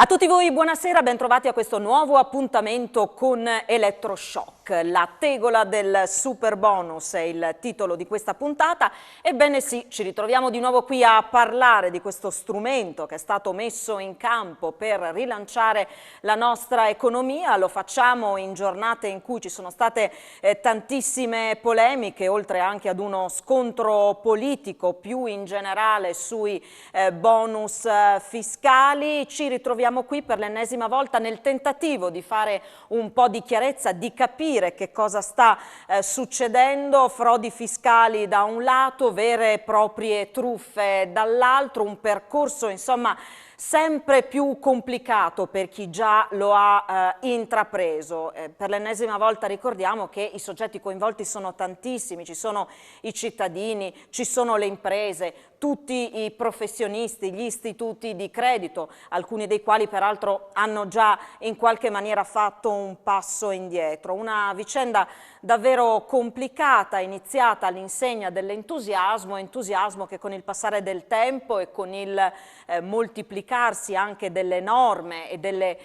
A tutti voi buonasera, bentrovati a questo nuovo appuntamento con Elettroshock. La tegola del super bonus è il titolo di questa puntata. Ebbene sì, ci ritroviamo di nuovo qui a parlare di questo strumento che è stato messo in campo per rilanciare la nostra economia. Lo facciamo in giornate in cui ci sono state tantissime polemiche, oltre anche ad uno scontro politico più in generale sui bonus fiscali. Ci ritroviamo qui per l'ennesima volta nel tentativo di fare un po' di chiarezza, di capire che cosa sta succedendo, frodi fiscali da un lato, vere e proprie truffe dall'altro, un percorso insomma sempre più complicato per chi già lo ha intrapreso. Per l'ennesima volta ricordiamo che i soggetti coinvolti sono tantissimi, ci sono i cittadini, ci sono le imprese, tutti i professionisti, gli istituti di credito, alcuni dei quali peraltro hanno già in qualche maniera fatto un passo indietro. Una vicenda davvero complicata, iniziata all'insegna dell'entusiasmo, entusiasmo che con il passare del tempo e con il moltiplicarsi anche delle norme e delle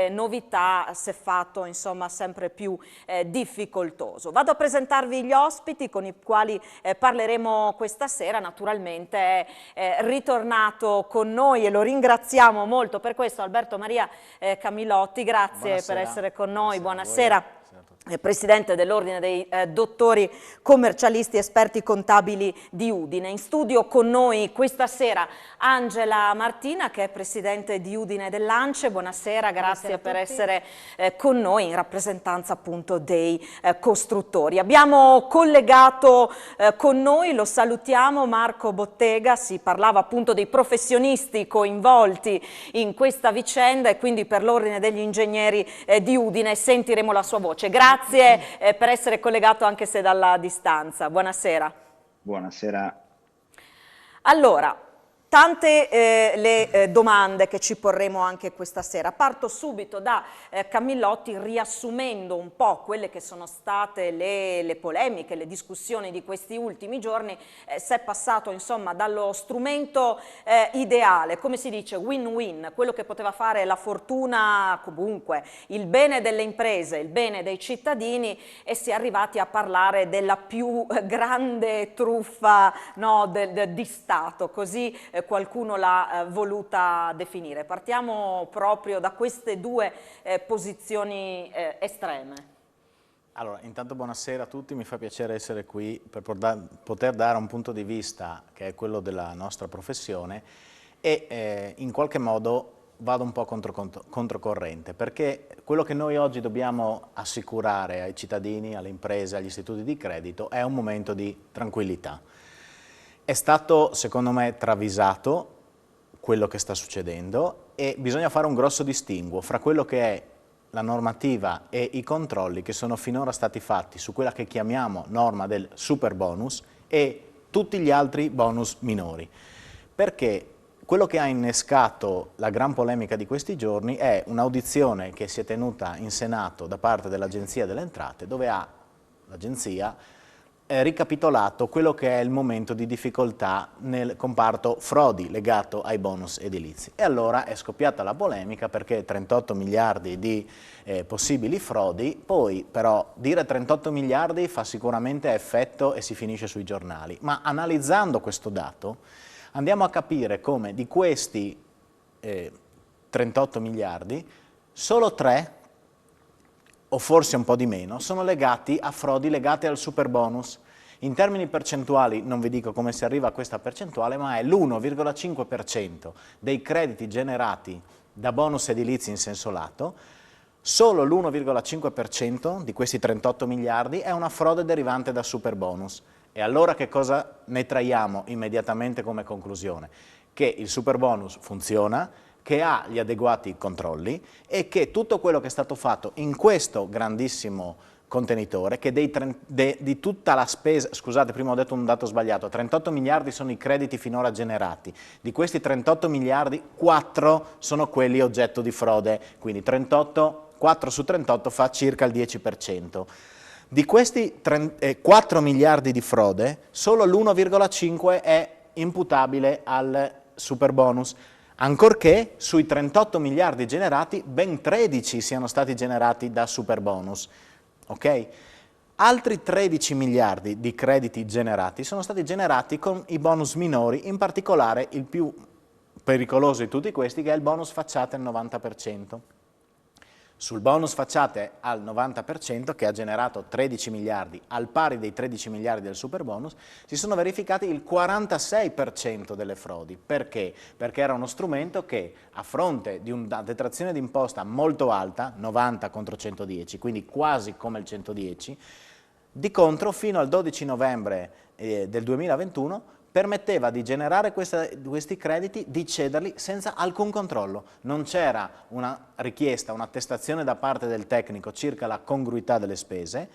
novità si è fatto insomma sempre più difficoltoso. Vado a presentarvi gli ospiti con i quali parleremo questa sera. Naturalmente è ritornato con noi e lo ringraziamo molto per questo Alberto Maria Camillotti, grazie. Buonasera. Per essere con noi, buonasera. Presidente dell'Ordine dei Dottori Commercialisti Esperti Contabili di Udine. In studio con noi questa sera Angela Martina, che è Presidente di Udine dell'Ance. Buonasera, grazie per essere con noi in rappresentanza appunto dei costruttori. Abbiamo collegato con noi, lo salutiamo, Marco Bottega. Si parlava appunto dei professionisti coinvolti in questa vicenda e quindi per l'Ordine degli Ingegneri di Udine sentiremo la sua voce. Grazie per essere collegato anche se dalla distanza. Buonasera. Buonasera. Allora, tante le domande che ci porremo anche questa sera. Parto subito da Camillotti riassumendo un po' quelle che sono state le polemiche, le discussioni di questi ultimi giorni. Si è passato insomma dallo strumento ideale, come si dice, win-win, quello che poteva fare la fortuna comunque, il bene delle imprese, il bene dei cittadini, e si è arrivati a parlare della più grande truffa, no, di Stato, così qualcuno l'ha voluta definire. Partiamo proprio da queste due posizioni estreme. Allora, intanto buonasera a tutti, mi fa piacere essere qui per poter dare un punto di vista che è quello della nostra professione e in qualche modo vado un po' controcorrente, perché quello che noi oggi dobbiamo assicurare ai cittadini, alle imprese, agli istituti di credito è un momento di tranquillità. È stato, secondo me, travisato quello che sta succedendo e bisogna fare un grosso distinguo fra quello che è la normativa e i controlli che sono finora stati fatti su quella che chiamiamo norma del super bonus e tutti gli altri bonus minori. Perché quello che ha innescato la gran polemica di questi giorni è un'audizione che si è tenuta in Senato da parte dell'Agenzia delle Entrate, dove l'Agenzia ricapitolato quello che è il momento di difficoltà nel comparto frodi legato ai bonus edilizi. E allora è scoppiata la polemica perché 38 miliardi di possibili frodi, poi però dire 38 miliardi fa sicuramente effetto e si finisce sui giornali, ma analizzando questo dato andiamo a capire come di questi 38 miliardi solo 3 o forse un po' di meno, sono legati a frodi legate al super bonus. In termini percentuali non vi dico come si arriva a questa percentuale, ma è l'1,5% dei crediti generati da bonus edilizi in senso lato, solo l'1,5% di questi 38 miliardi è una frode derivante da super bonus. E allora che cosa ne traiamo immediatamente come conclusione? Che il super bonus funziona, che ha gli adeguati controlli e che tutto quello che è stato fatto in questo grandissimo contenitore, che di tutta la spesa, scusate prima ho detto un dato sbagliato, 38 miliardi sono i crediti finora generati, di questi 38 miliardi 4 sono quelli oggetto di frode, quindi 4 su 38 fa circa il 10%. Di questi 4 miliardi di frode solo l'1,5 è imputabile al super bonus. ancorché sui 38 miliardi generati, ben 13 siano stati generati da superbonus. Ok? Altri 13 miliardi di crediti generati sono stati generati con i bonus minori, in particolare il più pericoloso di tutti questi, che è il bonus facciate al 90%. Sul bonus facciate al 90%, che ha generato 13 miliardi, al pari dei 13 miliardi del superbonus, si sono verificati il 46% delle frodi. Perché? Perché era uno strumento che, a fronte di una detrazione d'imposta molto alta, 90 contro 110, quindi quasi come il 110, di contro, fino al 12 novembre del 2021, permetteva di generare questi crediti, di cederli senza alcun controllo. Non c'era una richiesta, un'attestazione da parte del tecnico circa la congruità delle spese,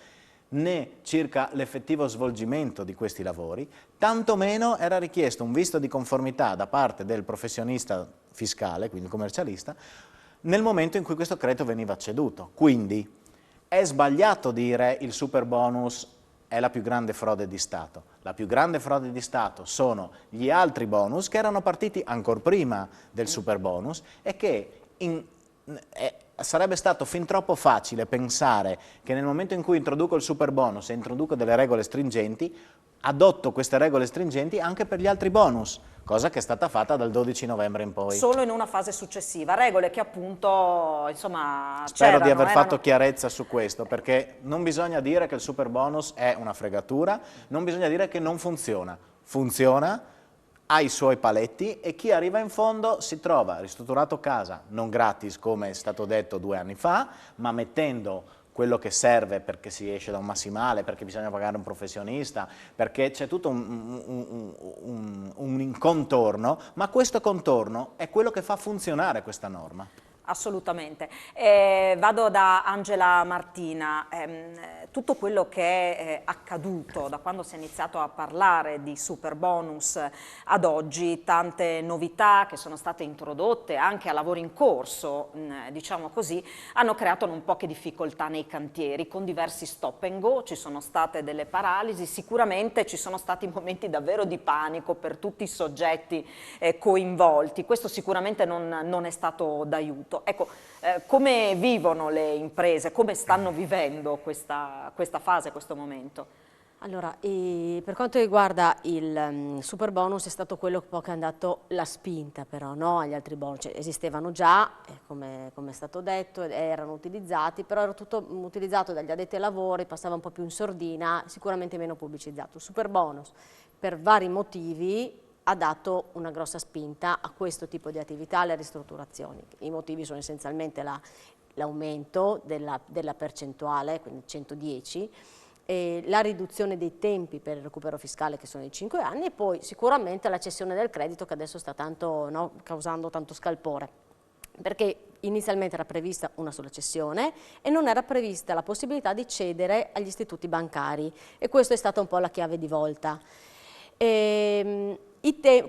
né circa l'effettivo svolgimento di questi lavori, tantomeno era richiesto un visto di conformità da parte del professionista fiscale, quindi il commercialista, nel momento in cui questo credito veniva ceduto. Quindi è sbagliato dire il superbonus è la più grande frode di Stato. La più grande frode di Stato sono gli altri bonus che erano partiti ancora prima del superbonus e che sarebbe stato fin troppo facile pensare che nel momento in cui introduco il superbonus e introduco delle regole stringenti, adotto queste regole stringenti anche per gli altri bonus, cosa che è stata fatta dal 12 novembre in poi. Solo in una fase successiva, regole che appunto, insomma, Spero di aver fatto chiarezza su questo, perché non bisogna dire che il superbonus è una fregatura, non bisogna dire che non funziona. Funziona, ha i suoi paletti e chi arriva in fondo si trova ristrutturato casa, non gratis come è stato detto 2 anni fa, ma mettendo quello che serve perché si esce da un massimale, perché bisogna pagare un professionista, perché c'è tutto un contorno, ma questo contorno è quello che fa funzionare questa norma. Assolutamente. Vado da Angela Martina. Tutto quello che è accaduto da quando si è iniziato a parlare di superbonus ad oggi, tante novità che sono state introdotte anche a lavori in corso, diciamo così, hanno creato non poche difficoltà nei cantieri, con diversi stop and go, ci sono state delle paralisi, sicuramente ci sono stati momenti davvero di panico per tutti i soggetti coinvolti. Questo sicuramente non è stato d'aiuto. Ecco, come vivono le imprese, come stanno vivendo questa fase, questo momento? Allora, per quanto riguarda il superbonus è stato quello che poi ha dato la spinta però, no? Agli altri bonus, cioè, esistevano già, come è stato detto, erano utilizzati, però era tutto utilizzato dagli addetti ai lavori, passava un po' più in sordina, sicuramente meno pubblicizzato. Il superbonus, per vari motivi, ha dato una grossa spinta a questo tipo di attività, alle ristrutturazioni. I motivi sono essenzialmente l'aumento della percentuale, quindi 110, la riduzione dei tempi per il recupero fiscale che sono di 5 anni e poi sicuramente la cessione del credito che adesso sta causando tanto scalpore, perché inizialmente era prevista una sola cessione e non era prevista la possibilità di cedere agli istituti bancari e questo è stata un po' la chiave di volta.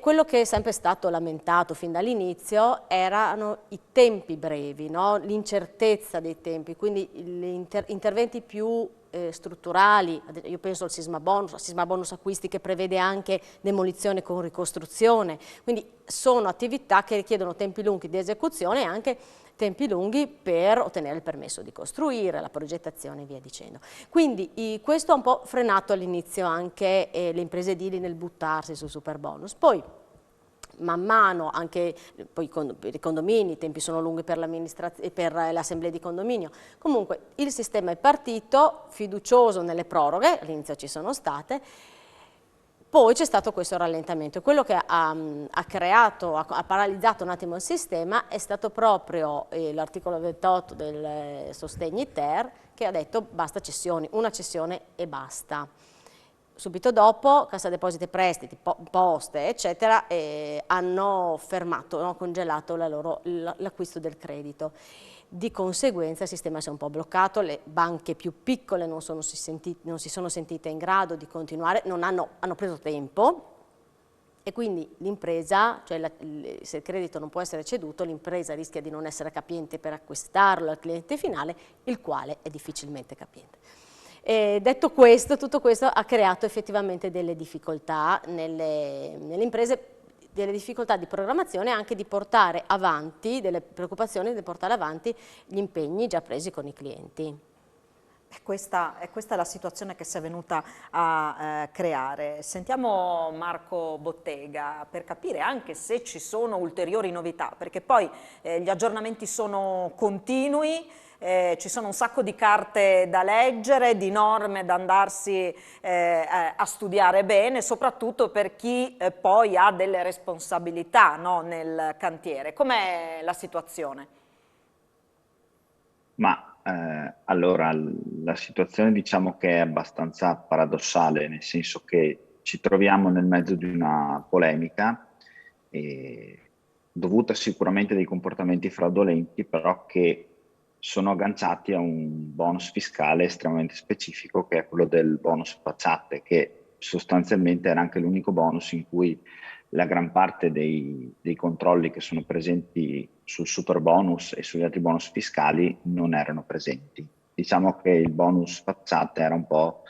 Quello che è sempre stato lamentato fin dall'inizio erano i tempi brevi, no? L'incertezza dei tempi, quindi gli interventi più strutturali, io penso al sisma bonus acquisti che prevede anche demolizione con ricostruzione, quindi sono attività che richiedono tempi lunghi di esecuzione e anche tempi lunghi per ottenere il permesso di costruire, la progettazione e via dicendo. Quindi questo ha un po' frenato all'inizio anche le imprese edili nel buttarsi sul superbonus. Poi man mano anche poi per i condomini, i tempi sono lunghi per l'assemblea di condominio. Comunque il sistema è partito, fiducioso nelle proroghe, all'inizio ci sono state, poi c'è stato questo rallentamento. Quello che ha paralizzato un attimo il sistema è stato proprio l'articolo 28 del Sostegni Ter che ha detto basta cessioni, una cessione e basta. Subito dopo Cassa Depositi e Prestiti, Poste eccetera hanno fermato, congelato l'acquisto del credito. Di conseguenza il sistema si è un po' bloccato, le banche più piccole non si sono sentite in grado di continuare, hanno preso tempo e quindi l'impresa, cioè se il credito non può essere ceduto, l'impresa rischia di non essere capiente per acquistarlo al cliente finale, il quale è difficilmente capiente. Detto questo, tutto questo ha creato effettivamente delle difficoltà nelle imprese, delle difficoltà di programmazione e anche di portare avanti, delle preoccupazioni di portare avanti gli impegni già presi con i clienti. È questa la situazione che si è venuta a creare. Sentiamo Marco Bottega per capire anche se ci sono ulteriori novità, perché poi gli aggiornamenti sono continui, ci sono un sacco di carte da leggere, di norme da andarsi a studiare bene, soprattutto per chi poi ha delle responsabilità, no, nel cantiere. Com'è la situazione? Ma allora la situazione diciamo che è abbastanza paradossale, nel senso che ci troviamo nel mezzo di una polemica dovuta sicuramente a dei comportamenti fraudolenti, però che sono agganciati a un bonus fiscale estremamente specifico, che è quello del bonus facciate, che sostanzialmente era anche l'unico bonus in cui la gran parte dei controlli che sono presenti sul super bonus e sugli altri bonus fiscali non erano presenti. Diciamo che il bonus facciate era un po'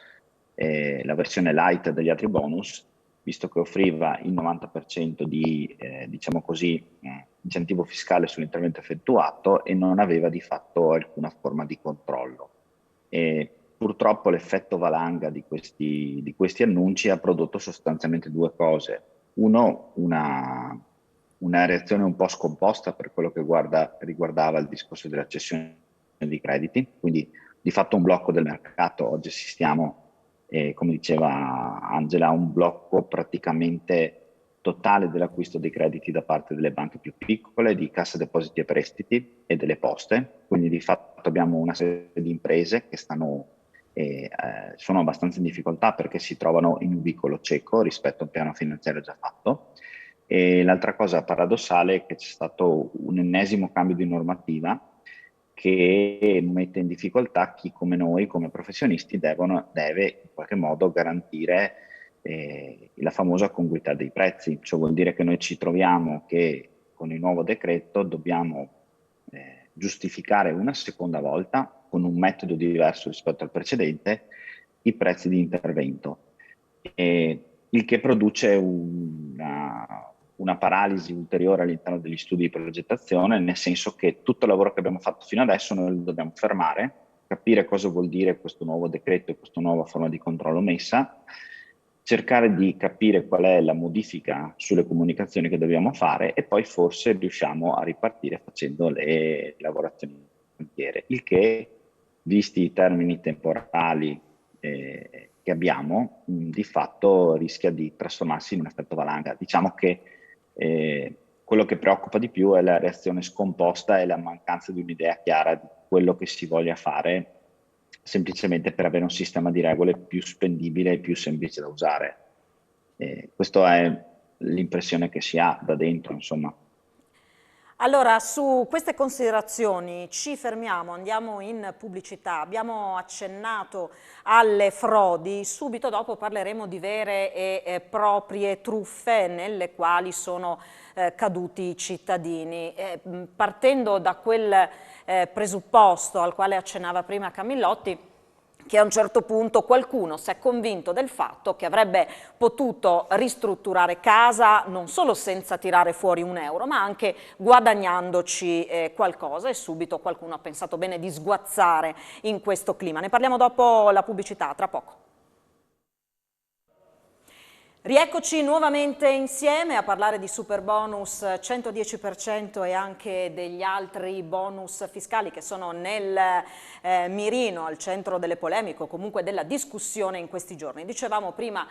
la versione light degli altri bonus, visto che offriva il 90% di, diciamo così, incentivo fiscale sull'intervento effettuato e non aveva di fatto alcuna forma di controllo. E purtroppo l'effetto valanga di questi annunci ha prodotto sostanzialmente due cose. Uno, una reazione un po' scomposta per quello che riguardava il discorso della cessione di crediti, quindi di fatto un blocco del mercato. Oggi assistiamo, come diceva Angela, a un blocco praticamente totale dell'acquisto dei crediti da parte delle banche più piccole, di Cassa Depositi e Prestiti e delle poste. Quindi di fatto abbiamo una serie di imprese che sono abbastanza in difficoltà perché si trovano in un vicolo cieco rispetto a un piano finanziario già fatto. E l'altra cosa paradossale è che c'è stato un ennesimo cambio di normativa che mette in difficoltà chi come noi, come professionisti, deve in qualche modo garantire la famosa congruità dei prezzi. Cioè vuol dire che noi ci troviamo che con il nuovo decreto dobbiamo giustificare una seconda volta, con un metodo diverso rispetto al precedente, i prezzi di intervento. Il che produce una paralisi ulteriore all'interno degli studi di progettazione, nel senso che tutto il lavoro che abbiamo fatto fino adesso noi lo dobbiamo fermare, capire cosa vuol dire questo nuovo decreto e questa nuova forma di controllo messa, cercare di capire qual è la modifica sulle comunicazioni che dobbiamo fare e poi forse riusciamo a ripartire facendo le lavorazioni cantiere, il che, visti i termini temporali che abbiamo, di fatto rischia di trasformarsi in un effetto valanga. Diciamo che quello che preoccupa di più è la reazione scomposta e la mancanza di un'idea chiara di quello che si voglia fare, semplicemente per avere un sistema di regole più spendibile e più semplice da usare. Questa è l'impressione che si ha da dentro, insomma. Allora, su queste considerazioni ci fermiamo, andiamo in pubblicità. Abbiamo accennato alle frodi, subito dopo parleremo di vere e proprie truffe nelle quali sono caduti i cittadini. Partendo da quel presupposto al quale accennava prima Camillotti, che a un certo punto qualcuno si è convinto del fatto che avrebbe potuto ristrutturare casa non solo senza tirare fuori un euro, ma anche guadagnandoci qualcosa, e subito qualcuno ha pensato bene di sguazzare in questo clima. Ne parliamo dopo la pubblicità, tra poco. Rieccoci nuovamente insieme a parlare di Superbonus 110% e anche degli altri bonus fiscali che sono nel mirino, al centro delle polemiche o comunque della discussione in questi giorni. Dicevamo prima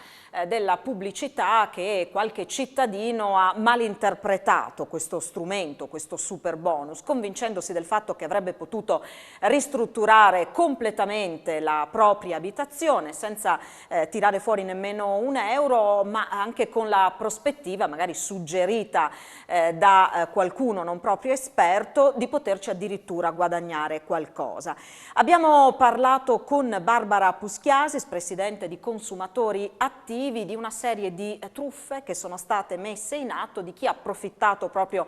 della pubblicità che qualche cittadino ha malinterpretato questo strumento, questo Superbonus, convincendosi del fatto che avrebbe potuto ristrutturare completamente la propria abitazione senza tirare fuori nemmeno un euro, ma anche con la prospettiva, magari suggerita da qualcuno non proprio esperto, di poterci addirittura guadagnare qualcosa. Abbiamo parlato con Barbara Puschiasis, presidente di Consumatori Attivi, di una serie di truffe che sono state messe in atto, di chi ha approfittato proprio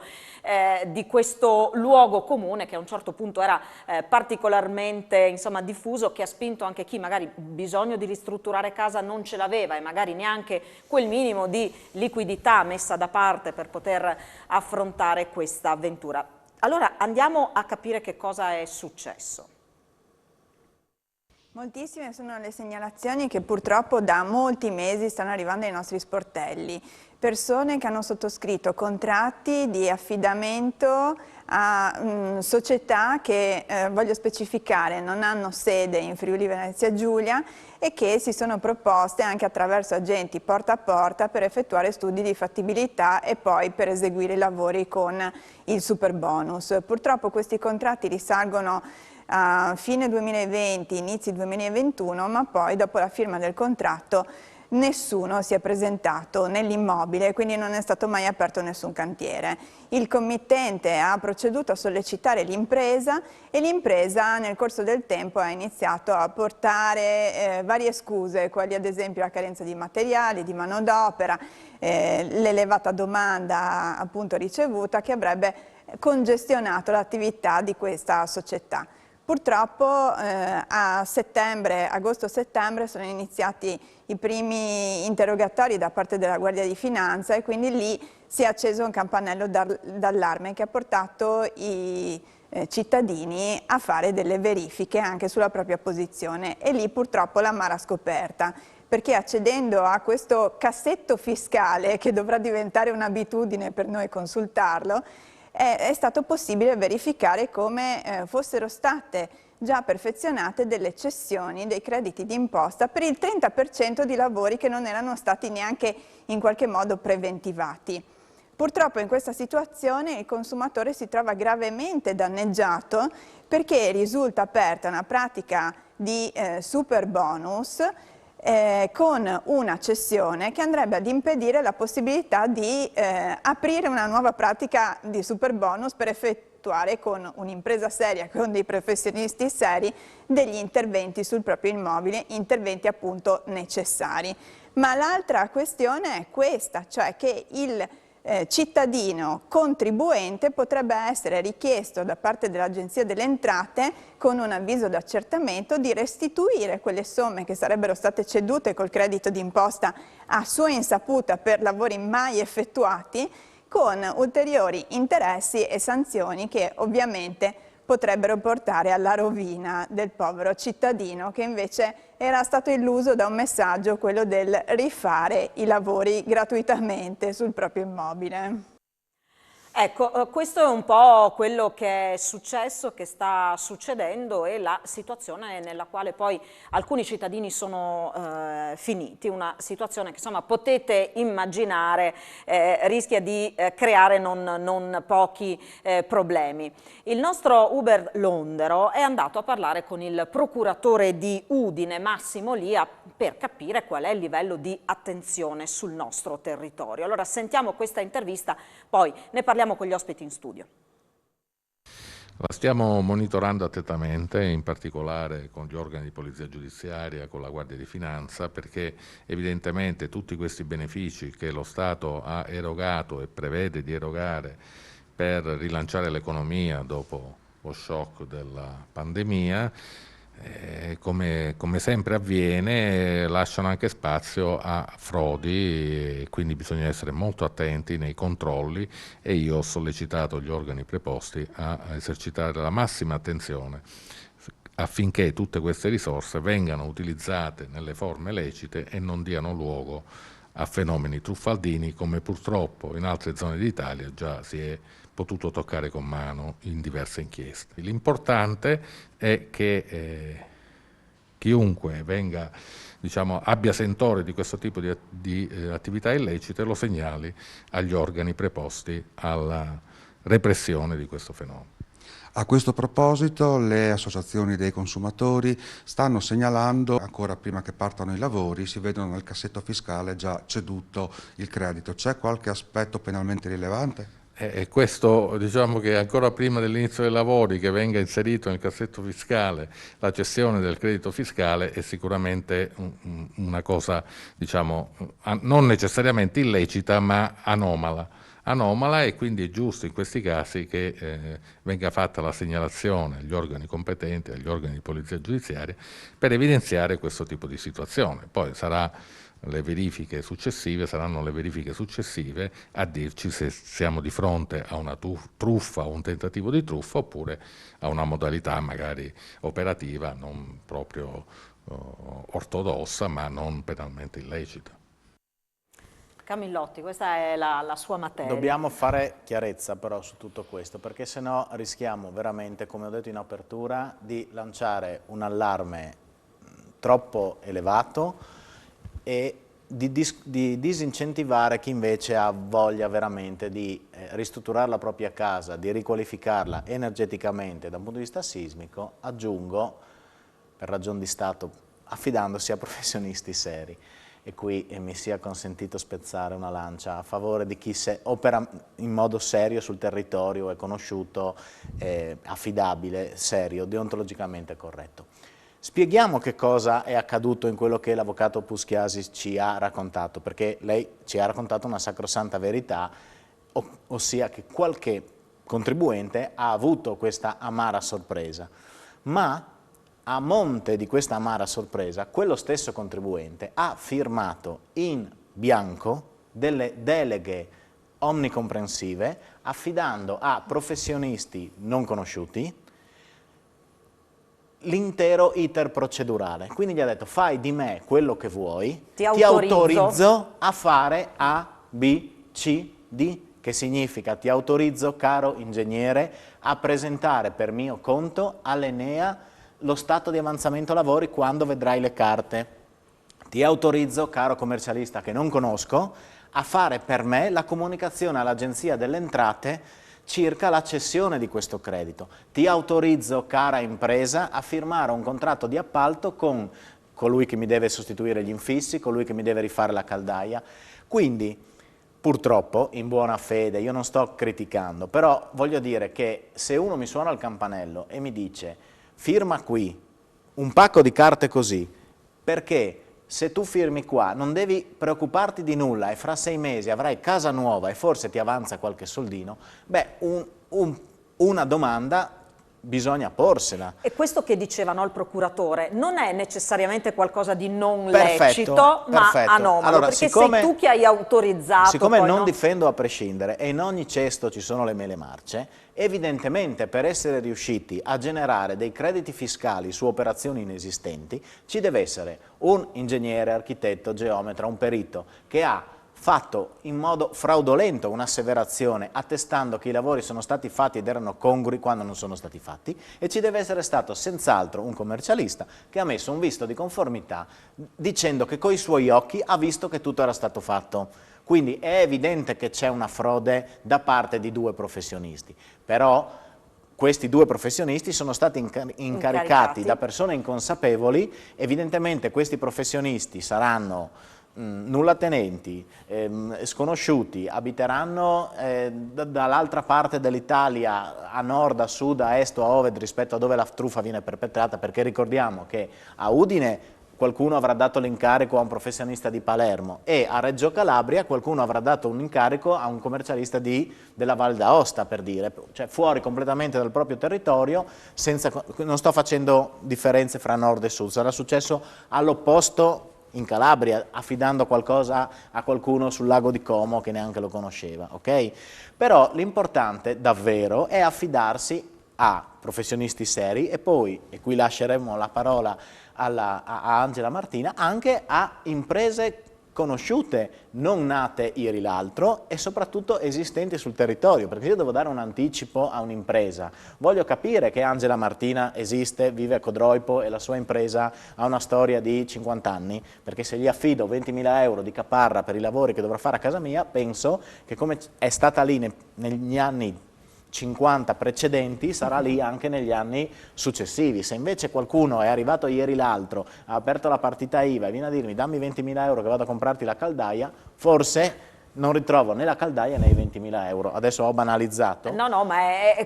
di questo luogo comune che a un certo punto era particolarmente diffuso, che ha spinto anche chi magari bisogno di ristrutturare casa non ce l'aveva e magari neanche quel minimo di liquidità messa da parte per poter affrontare questa avventura. Allora andiamo a capire che cosa è successo. Moltissime sono le segnalazioni che purtroppo da molti mesi stanno arrivando ai nostri sportelli. Persone che hanno sottoscritto contratti di affidamento a società che, voglio specificare, non hanno sede in Friuli Venezia Giulia e che si sono proposte anche attraverso agenti porta a porta per effettuare studi di fattibilità e poi per eseguire i lavori con il superbonus. Purtroppo questi contratti risalgono a fine 2020, inizi 2021, ma poi dopo la firma del contratto nessuno si è presentato nell'immobile, quindi non è stato mai aperto nessun cantiere. Il committente ha proceduto a sollecitare l'impresa e l'impresa nel corso del tempo ha iniziato a portare varie scuse, quali ad esempio la carenza di materiali, di manodopera, l'elevata domanda appunto ricevuta che avrebbe congestionato l'attività di questa società. Purtroppo a agosto-settembre sono iniziati i primi interrogatori da parte della Guardia di Finanza e quindi lì si è acceso un campanello d'allarme che ha portato i cittadini a fare delle verifiche anche sulla propria posizione e lì purtroppo l'amara scoperta, perché accedendo a questo cassetto fiscale che dovrà diventare un'abitudine per noi consultarlo, è stato possibile verificare come fossero state già perfezionate delle cessioni dei crediti d'imposta per il 30% di lavori che non erano stati neanche in qualche modo preventivati. Purtroppo in questa situazione il consumatore si trova gravemente danneggiato perché risulta aperta una pratica di superbonus con una cessione che andrebbe ad impedire la possibilità di aprire una nuova pratica di superbonus per effettuare con un'impresa seria, con dei professionisti seri, degli interventi sul proprio immobile, interventi appunto necessari. Ma l'altra questione è questa, cioè che il cittadino contribuente potrebbe essere richiesto da parte dell'Agenzia delle Entrate con un avviso d'accertamento di restituire quelle somme che sarebbero state cedute col credito d'imposta a sua insaputa per lavori mai effettuati, con ulteriori interessi e sanzioni che ovviamente potrebbero portare alla rovina del povero cittadino che invece era stato illuso da un messaggio, quello del rifare i lavori gratuitamente sul proprio immobile. Ecco, questo è un po' quello che è successo, che sta succedendo e la situazione nella quale poi alcuni cittadini sono finiti, una situazione che insomma potete immaginare rischia di creare non pochi problemi. Il nostro Uber Londero è andato a parlare con il procuratore di Udine, Massimo Lia, per capire qual è il livello di attenzione sul nostro territorio. Allora sentiamo questa intervista, poi ne parliamo con gli ospiti in studio. La stiamo monitorando attentamente, in particolare con gli organi di polizia giudiziaria, con la Guardia di Finanza, perché evidentemente tutti questi benefici che lo Stato ha erogato e prevede di erogare per rilanciare l'economia dopo lo shock della pandemia, come sempre avviene, lasciano anche spazio a frodi e quindi bisogna essere molto attenti nei controlli e io ho sollecitato gli organi preposti a esercitare la massima attenzione affinché tutte queste risorse vengano utilizzate nelle forme lecite e non diano luogo a fenomeni truffaldini come purtroppo in altre zone d'Italia già si è potuto toccare con mano in diverse inchieste. L'importante è che chiunque venga, abbia sentore di questo tipo di attività illecite lo segnali agli organi preposti alla repressione di questo fenomeno. A questo proposito le associazioni dei consumatori stanno segnalando, ancora prima che partano i lavori, si vedono nel cassetto fiscale già ceduto il credito. C'è qualche aspetto penalmente rilevante? Questo che ancora prima dell'inizio dei lavori che venga inserito nel cassetto fiscale la cessione del credito fiscale è sicuramente una cosa non necessariamente illecita ma anomala e quindi è giusto in questi casi che venga fatta la segnalazione agli organi competenti, agli organi di polizia giudiziaria per evidenziare questo tipo di situazione. Poi sarà le verifiche successive, saranno le verifiche successive a dirci se siamo di fronte a una truffa o un tentativo di truffa oppure a una modalità magari operativa non proprio ortodossa ma non penalmente illecita. Camillotti, questa è la sua materia. Dobbiamo fare chiarezza però su tutto questo, perché sennò rischiamo veramente, come ho detto in apertura, di lanciare un allarme troppo elevato e di disincentivare chi invece ha voglia veramente di ristrutturare la propria casa, di riqualificarla energeticamente da un punto di vista sismico, aggiungo, per ragioni di Stato, affidandosi a professionisti seri. E qui mi sia consentito spezzare una lancia a favore di chi opera in modo serio sul territorio, è conosciuto, affidabile, serio, deontologicamente corretto. Spieghiamo che cosa è accaduto in quello che l'avvocato Puschiasi ci ha raccontato, perché lei ci ha raccontato una sacrosanta verità, ossia che qualche contribuente ha avuto questa amara sorpresa, ma a monte di questa amara sorpresa, quello stesso contribuente ha firmato in bianco delle deleghe omnicomprensive affidando a professionisti non conosciuti l'intero iter procedurale. Quindi gli ha detto: fai di me quello che vuoi, ti autorizzo a fare A, B, C, D, che significa ti autorizzo, caro ingegnere, a presentare per mio conto all'Enea lo stato di avanzamento lavori quando vedrai le carte. Ti autorizzo, caro commercialista che non conosco, a fare per me la comunicazione all'Agenzia delle Entrate circa la cessione di questo credito. Ti autorizzo, cara impresa, a firmare un contratto di appalto con colui che mi deve sostituire gli infissi, colui che mi deve rifare la caldaia. Quindi, purtroppo, in buona fede, io non sto criticando, però voglio dire che se uno mi suona il campanello e mi dice firma qui un pacco di carte così, perché se tu firmi qua non devi preoccuparti di nulla e fra 6 mesi avrai casa nuova e forse ti avanza qualche soldino, beh, una domanda bisogna porsela. E questo che diceva, no, il procuratore non è necessariamente qualcosa di non lecito, ma anomalo, allora, perché sei tu che hai autorizzato. Siccome non difendo a prescindere e in ogni cesto ci sono le mele marce, evidentemente per essere riusciti a generare dei crediti fiscali su operazioni inesistenti ci deve essere un ingegnere, architetto, geometra, un perito che ha fatto in modo fraudolento un'asseverazione attestando che i lavori sono stati fatti ed erano congrui quando non sono stati fatti, e ci deve essere stato senz'altro un commercialista che ha messo un visto di conformità dicendo che coi suoi occhi ha visto che tutto era stato fatto. Quindi è evidente che c'è una frode da parte di 2 professionisti, però questi 2 professionisti sono stati incaricati da persone inconsapevoli. Evidentemente questi professionisti saranno nullatenenti, sconosciuti, abiteranno dall'altra parte dell'Italia, a nord, a sud, a est o a ovest rispetto a dove la truffa viene perpetrata, perché ricordiamo che a Udine qualcuno avrà dato l'incarico a un professionista di Palermo e a Reggio Calabria qualcuno avrà dato un incarico a un commercialista della Val d'Aosta, per dire, cioè fuori completamente dal proprio territorio, non sto facendo differenze fra nord e sud, sarà successo all'opposto in Calabria, affidando qualcosa a qualcuno sul lago di Como che neanche lo conosceva, ok? Però l'importante davvero è affidarsi a professionisti seri e poi, e qui lasceremo la parola a Angela Martina, anche a imprese conosciute, non nate ieri l'altro e soprattutto esistenti sul territorio, perché io devo dare un anticipo a un'impresa. Voglio capire che Angela Martina esiste, vive a Codroipo e la sua impresa ha una storia di 50 anni, perché se gli affido 20.000 euro di caparra per i lavori che dovrà fare a casa mia, penso che come è stata lì negli anni 50 precedenti, sarà lì anche negli anni successivi. Se invece qualcuno è arrivato ieri l'altro, ha aperto la partita IVA e viene a dirmi dammi 20.000 euro che vado a comprarti la caldaia, forse non ritrovo né la caldaia né i 20.000 euro. Adesso ho banalizzato. No, ma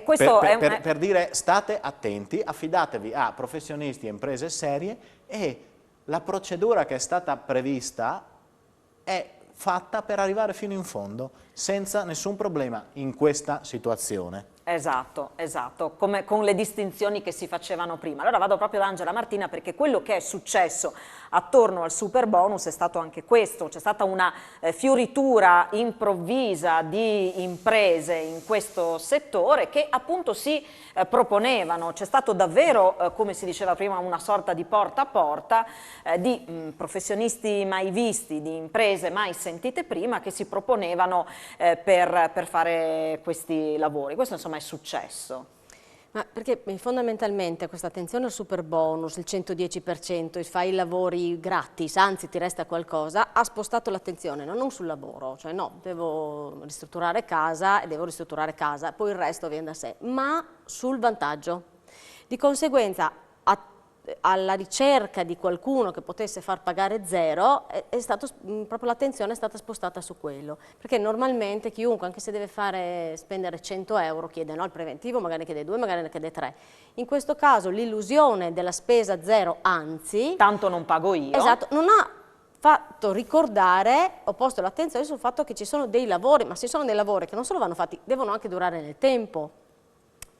questo per dire state attenti, affidatevi a professionisti e imprese serie, e la procedura che è stata prevista è fatta per arrivare fino in fondo, senza nessun problema in questa situazione. Esatto, come con le distinzioni che si facevano prima. Allora vado proprio da Angela Martina, perché quello che è successo attorno al super bonus è stato anche questo, c'è stata una fioritura improvvisa di imprese in questo settore che appunto si proponevano, c'è stato davvero, come si diceva prima, una sorta di porta a porta di professionisti mai visti, di imprese mai sentite prima che si proponevano per fare questi lavori. Questo insomma è successo. Ma perché fondamentalmente questa attenzione al super bonus, il 110%, fai i lavori gratis, anzi ti resta qualcosa, ha spostato l'attenzione non sul lavoro, cioè no, devo ristrutturare casa e devo ristrutturare casa, poi il resto viene da sé, ma sul vantaggio. Di conseguenza, alla ricerca di qualcuno che potesse far pagare zero, proprio l'attenzione è stata spostata su quello, perché normalmente chiunque, anche se deve spendere 100 euro, chiede no, il preventivo, magari ne chiede 2, magari ne chiede 3. In questo caso l'illusione della spesa zero, anzi... Tanto non pago io. Esatto, non ha fatto ricordare, ho posto l'attenzione sul fatto che ci sono dei lavori, ma ci sono dei lavori che non solo vanno fatti, devono anche durare nel tempo.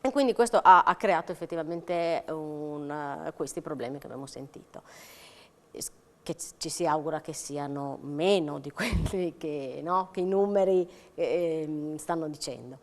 E quindi questo ha creato effettivamente questi problemi che abbiamo sentito, che ci si augura che siano meno di quelli che i numeri stanno dicendo.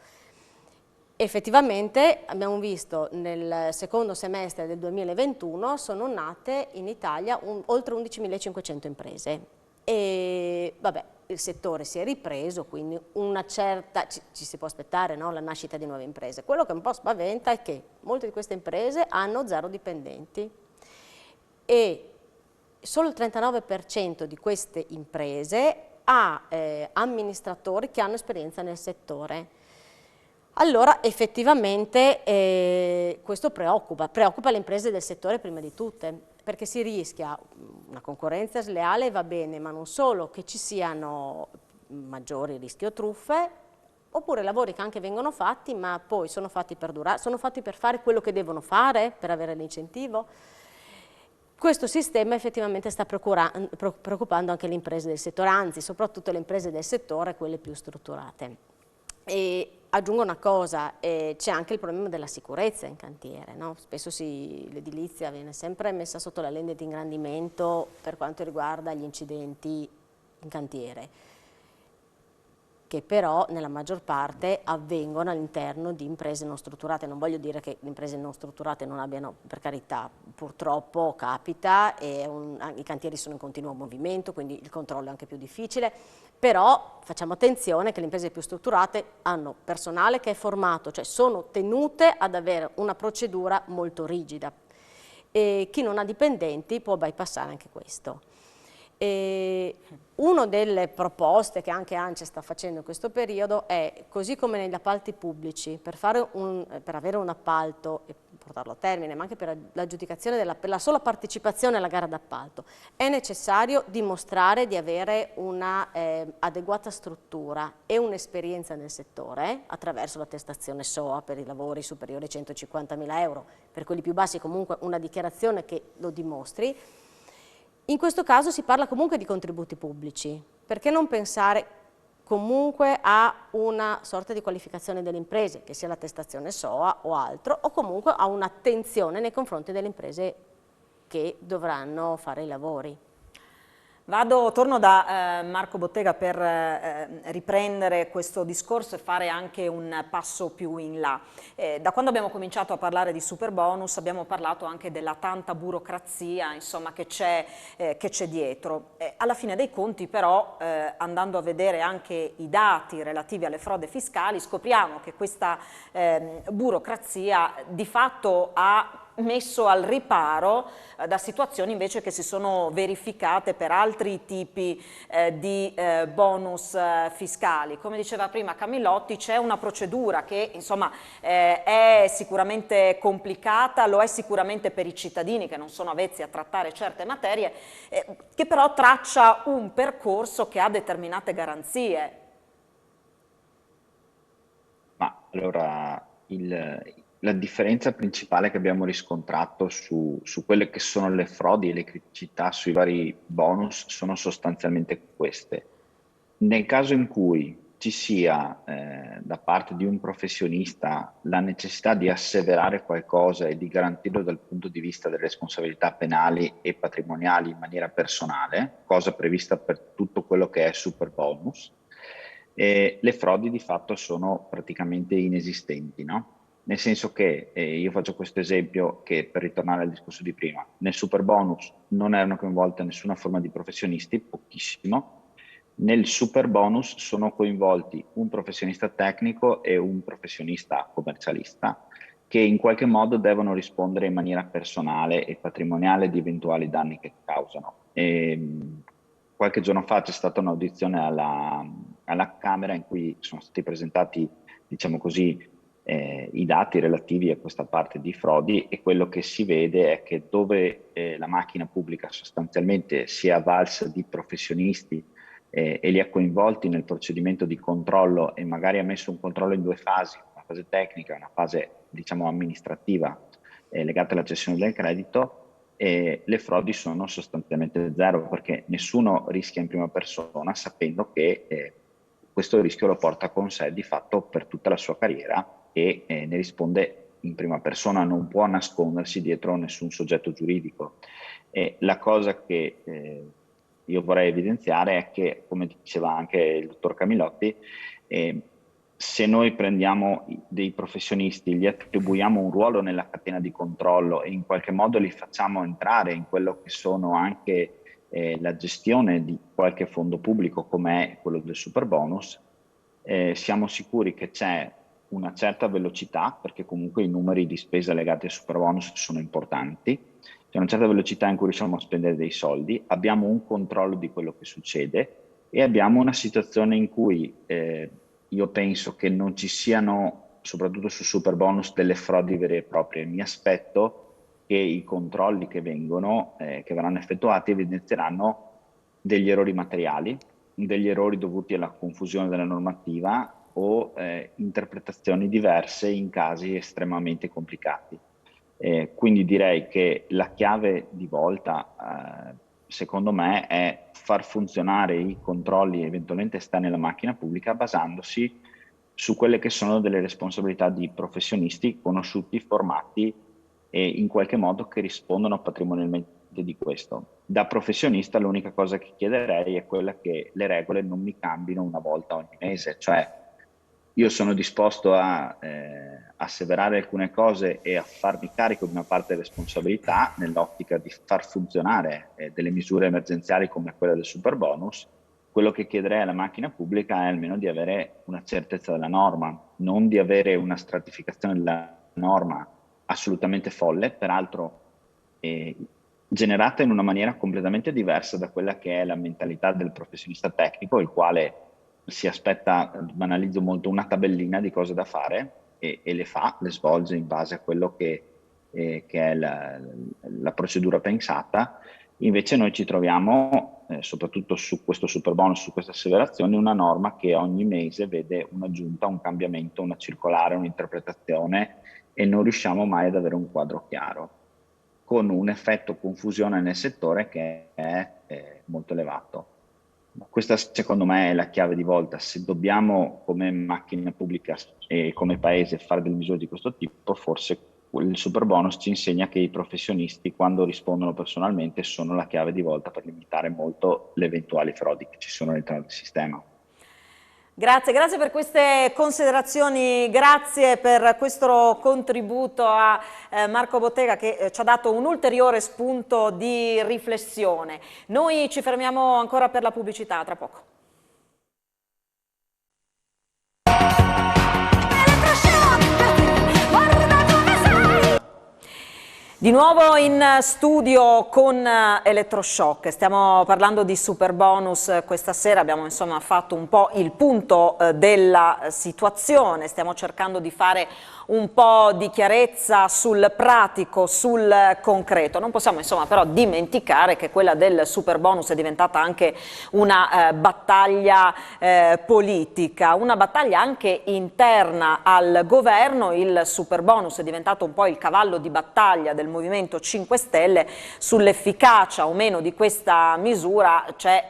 Effettivamente abbiamo visto nel secondo semestre del 2021 sono nate in Italia oltre 11.500 imprese e vabbè, il settore si è ripreso, quindi una certa, ci si può aspettare, no? La nascita di nuove imprese. Quello che un po' spaventa è che molte di queste imprese hanno 0 dipendenti e solo il 39% di queste imprese ha amministratori che hanno esperienza nel settore. Allora effettivamente questo preoccupa le imprese del settore prima di tutte, perché si rischia una concorrenza sleale, va bene, ma non solo, che ci siano maggiori rischi o truffe, oppure lavori che anche vengono fatti, ma poi sono fatti per durare, sono fatti per fare quello che devono fare, per avere l'incentivo. Questo sistema effettivamente sta preoccupando anche le imprese del settore, anzi soprattutto le imprese del settore, quelle più strutturate. E aggiungo una cosa, c'è anche il problema della sicurezza in cantiere, no? Spesso l'edilizia viene sempre messa sotto la lente di ingrandimento per quanto riguarda gli incidenti in cantiere, che però nella maggior parte avvengono all'interno di imprese non strutturate. Non voglio dire che le imprese non strutturate non abbiano, per carità, purtroppo capita, e i cantieri sono in continuo movimento, quindi il controllo è anche più difficile, però facciamo attenzione che le imprese più strutturate hanno personale che è formato, cioè sono tenute ad avere una procedura molto rigida e chi non ha dipendenti può bypassare anche questo. Una delle proposte che anche ANCE sta facendo in questo periodo è, così come negli appalti pubblici, per avere un appalto e portarlo a termine, ma anche per l'aggiudicazione per la sola partecipazione alla gara d'appalto, è necessario dimostrare di avere una adeguata struttura e un'esperienza nel settore attraverso l'attestazione SOA per i lavori superiori ai 150.000 euro, per quelli più bassi comunque una dichiarazione che lo dimostri. In questo caso si parla comunque di contributi pubblici, perché non pensare comunque a una sorta di qualificazione delle imprese, che sia l'attestazione SOA o altro, o comunque a un'attenzione nei confronti delle imprese che dovranno fare i lavori. Torno da Marco Bottega per riprendere questo discorso e fare anche un passo più in là. Da quando abbiamo cominciato a parlare di super bonus abbiamo parlato anche della tanta burocrazia, insomma, che c'è dietro. Alla fine dei conti però, andando a vedere anche i dati relativi alle frodi fiscali, scopriamo che questa burocrazia di fatto ha messo al riparo da situazioni invece che si sono verificate per altri tipi di bonus fiscali. Come diceva prima Camillotti, c'è una procedura che insomma è sicuramente complicata, lo è sicuramente per i cittadini che non sono avvezzi a trattare certe materie, che però traccia un percorso che ha determinate garanzie. Ma allora la differenza principale che abbiamo riscontrato su quelle che sono le frodi e le criticità sui vari bonus sono sostanzialmente queste. Nel caso in cui ci sia da parte di un professionista la necessità di asseverare qualcosa e di garantirlo dal punto di vista delle responsabilità penali e patrimoniali in maniera personale, cosa prevista per tutto quello che è superbonus, le frodi di fatto sono praticamente inesistenti, no? Nel senso che, io faccio questo esempio che per ritornare al discorso di prima, nel superbonus non erano coinvolte nessuna forma di professionisti, pochissimo. Nel superbonus sono coinvolti un professionista tecnico e un professionista commercialista che in qualche modo devono rispondere in maniera personale e patrimoniale di eventuali danni che causano. Qualche giorno fa c'è stata un'audizione alla Camera in cui sono stati presentati, diciamo così, i dati relativi a questa parte di frodi, e quello che si vede è che dove la macchina pubblica sostanzialmente si è avvalsa di professionisti e li ha coinvolti nel procedimento di controllo e magari ha messo un controllo in due fasi, una fase tecnica e una fase, diciamo, amministrativa legata alla cessione del credito, le frodi sono sostanzialmente zero, perché nessuno rischia in prima persona sapendo che questo rischio lo porta con sé di fatto per tutta la sua carriera e ne risponde in prima persona, non può nascondersi dietro nessun soggetto giuridico. La cosa che io vorrei evidenziare è che, come diceva anche il dottor Camilotti, se noi prendiamo dei professionisti, gli attribuiamo un ruolo nella catena di controllo e in qualche modo li facciamo entrare in quello che sono anche la gestione di qualche fondo pubblico come è quello del superbonus, siamo sicuri che c'è una certa velocità, perché comunque i numeri di spesa legati al superbonus sono importanti, c'è una certa velocità in cui riusciamo a spendere dei soldi, abbiamo un controllo di quello che succede e abbiamo una situazione in cui io penso che non ci siano, soprattutto sul superbonus, delle frodi vere e proprie. Mi aspetto che i controlli che verranno effettuati evidenzieranno degli errori materiali, degli errori dovuti alla confusione della normativa o interpretazioni diverse in casi estremamente complicati. Quindi direi che la chiave di volta, secondo me, è far funzionare i controlli eventualmente esterni alla macchina pubblica basandosi su quelle che sono delle responsabilità di professionisti conosciuti, formati e in qualche modo che rispondono patrimonialmente di questo. Da professionista l'unica cosa che chiederei è quella che le regole non mi cambino una volta ogni mese, cioè io sono disposto a asseverare alcune cose e a farmi carico di una parte della responsabilità nell'ottica di far funzionare delle misure emergenziali come quella del superbonus. Quello che chiederei alla macchina pubblica è almeno di avere una certezza della norma, non di avere una stratificazione della norma assolutamente folle, peraltro generata in una maniera completamente diversa da quella che è la mentalità del professionista tecnico, il quale si aspetta, banalizzo molto, una tabellina di cose da fare e le svolge in base a quello che è la procedura pensata. Invece noi ci troviamo, soprattutto su questo superbonus, su queste asseverazioni, una norma che ogni mese vede un'aggiunta, un cambiamento, una circolare, un'interpretazione e non riusciamo mai ad avere un quadro chiaro, con un effetto confusione nel settore che è molto elevato. Questa secondo me è la chiave di volta. Se dobbiamo come macchina pubblica e come paese fare delle misure di questo tipo, forse il superbonus ci insegna che i professionisti, quando rispondono personalmente, sono la chiave di volta per limitare molto le eventuali frodi che ci sono all'interno del sistema. Grazie per queste considerazioni, grazie per questo contributo a Marco Bottega che ci ha dato un ulteriore spunto di riflessione. Noi ci fermiamo ancora per la pubblicità, tra poco. Di nuovo in studio con Elettroshock, stiamo parlando di superbonus questa sera, abbiamo insomma fatto un po' il punto della situazione, stiamo cercando di fare un po' di chiarezza sul pratico, sul concreto. Non possiamo insomma però dimenticare che quella del superbonus è diventata anche una battaglia politica, una battaglia anche interna al governo. Il superbonus è diventato un po' il cavallo di battaglia del Movimento 5 Stelle sull'efficacia o meno di questa misura c'è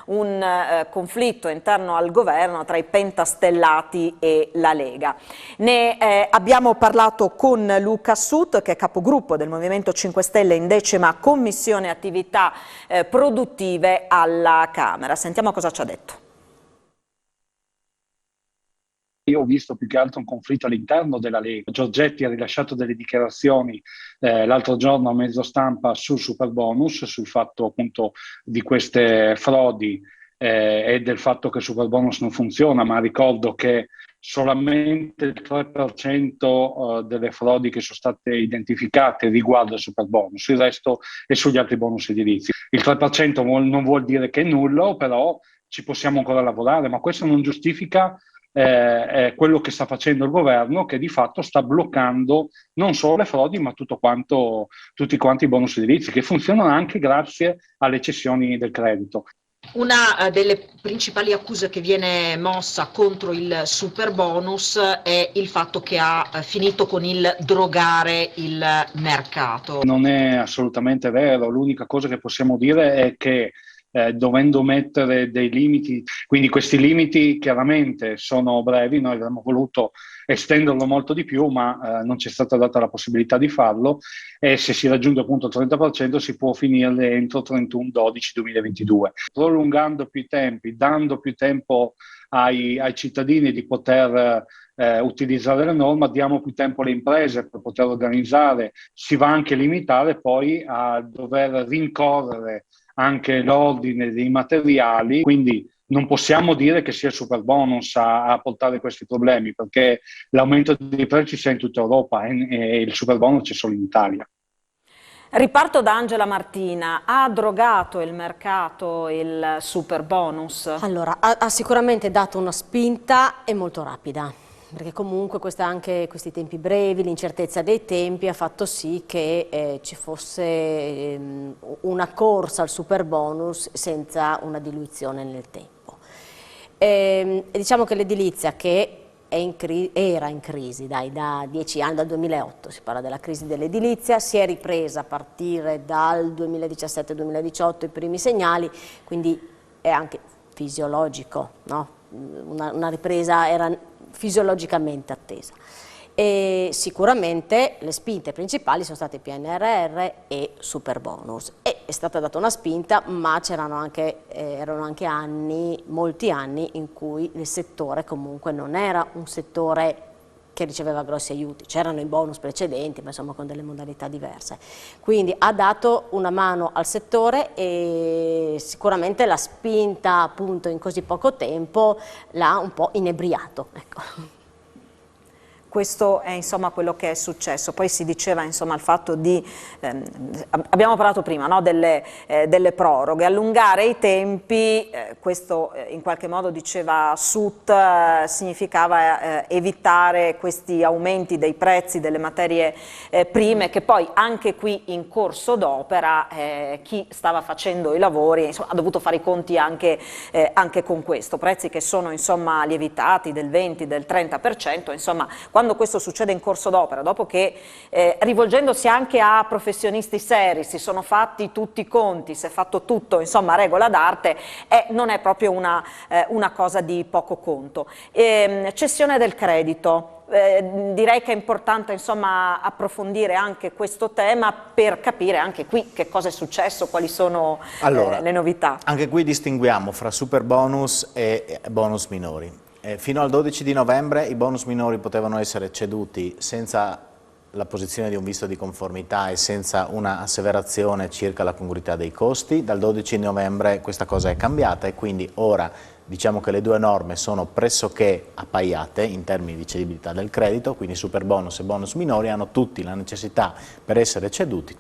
un conflitto interno al governo tra i pentastellati e la Lega. Ne abbiamo parlato con Luca Sut, che è capogruppo del Movimento 5 Stelle in 10ª Commissione Attività Produttive alla Camera. Sentiamo cosa ci ha detto. Io ho visto più che altro un conflitto all'interno della Lega. Giorgetti ha rilasciato delle dichiarazioni l'altro giorno a mezzo stampa sul superbonus, sul fatto appunto di queste frodi e del fatto che il superbonus non funziona, ma ricordo che solamente il 3% delle frodi che sono state identificate riguarda il superbonus, il resto è sugli altri bonus edilizi. Il 3% non vuol dire che è nullo, però ci possiamo ancora lavorare, ma questo non giustifica quello che sta facendo il governo, che di fatto sta bloccando non solo le frodi ma tutti quanti i bonus edilizi, che funzionano anche grazie alle cessioni del credito. Una delle principali accuse che viene mossa contro il superbonus è il fatto che ha finito con il drogare il mercato. Non è assolutamente vero, l'unica cosa che possiamo dire è che dovendo mettere dei limiti, quindi questi limiti chiaramente sono brevi, noi avremmo voluto estenderlo molto di più, ma non ci è stata data la possibilità di farlo, e se si raggiunge appunto il 30% si può finire entro 31/12/2022. Prolungando più i tempi, dando più tempo ai cittadini di poter utilizzare la norma, diamo più tempo alle imprese per poter organizzare, si va anche a limitare poi a dover rincorrere anche l'ordine dei materiali, quindi non possiamo dire che sia il superbonus a portare questi problemi, perché l'aumento dei prezzi c'è in tutta Europa e il superbonus c'è solo in Italia. Riparto da Angela Martina. Ha drogato il mercato il superbonus? Allora, ha sicuramente dato una spinta e molto rapida, perché comunque anche questi tempi brevi, l'incertezza dei tempi ha fatto sì che ci fosse una corsa al superbonus senza una diluizione nel tempo. Diciamo che l'edilizia, che era in crisi da 10 anni, dal 2008 si parla della crisi dell'edilizia, si è ripresa a partire dal 2017-2018 i primi segnali, quindi è anche fisiologico, no? Una ripresa era fisiologicamente attesa. E sicuramente le spinte principali sono state PNRR e superbonus, e è stata data una spinta, ma erano anche molti anni in cui il settore comunque non era un settore che riceveva grossi aiuti, c'erano i bonus precedenti ma insomma con delle modalità diverse, quindi ha dato una mano al settore e sicuramente la spinta appunto in così poco tempo l'ha un po' inebriato, ecco. Questo è insomma quello che è successo. Poi si diceva insomma il fatto di, abbiamo parlato prima, no, delle proroghe, allungare i tempi, questo in qualche modo diceva Sut, significava evitare questi aumenti dei prezzi delle materie prime, che poi anche qui in corso d'opera chi stava facendo i lavori insomma, ha dovuto fare i conti anche con questo, prezzi che sono insomma lievitati del 20, del 30%, insomma quando questo succede in corso d'opera, dopo che rivolgendosi anche a professionisti seri si sono fatti tutti i conti, si è fatto tutto insomma a regola d'arte, non è proprio una cosa di poco conto. Cessione del credito. Direi che è importante insomma approfondire anche questo tema per capire anche qui che cosa è successo, quali sono le novità. Anche qui distinguiamo fra superbonus e bonus minori. Fino al 12 di novembre i bonus minori potevano essere ceduti senza la posizione di un visto di conformità e senza una asseverazione circa la congruità dei costi. Dal 12 novembre questa cosa è cambiata e quindi ora diciamo che le due norme sono pressoché appaiate in termini di cedibilità del credito, quindi superbonus e bonus minori hanno tutti la necessità per essere ceduti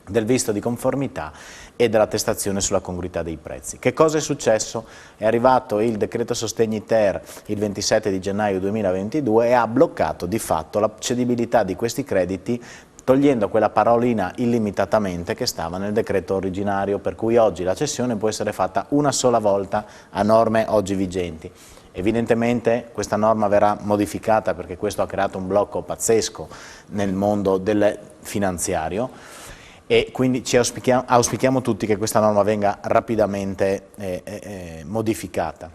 del visto di conformità e dell'attestazione sulla congruità dei prezzi. Che cosa è successo? È arrivato il decreto sostegni ter il 27 di gennaio 2022 e ha bloccato di fatto la cedibilità di questi crediti, togliendo quella parolina illimitatamente che stava nel decreto originario, per cui oggi la cessione può essere fatta una sola volta a norme oggi vigenti. Evidentemente questa norma verrà modificata perché questo ha creato un blocco pazzesco nel mondo del finanziario e quindi auspichiamo tutti che questa norma venga rapidamente modificata.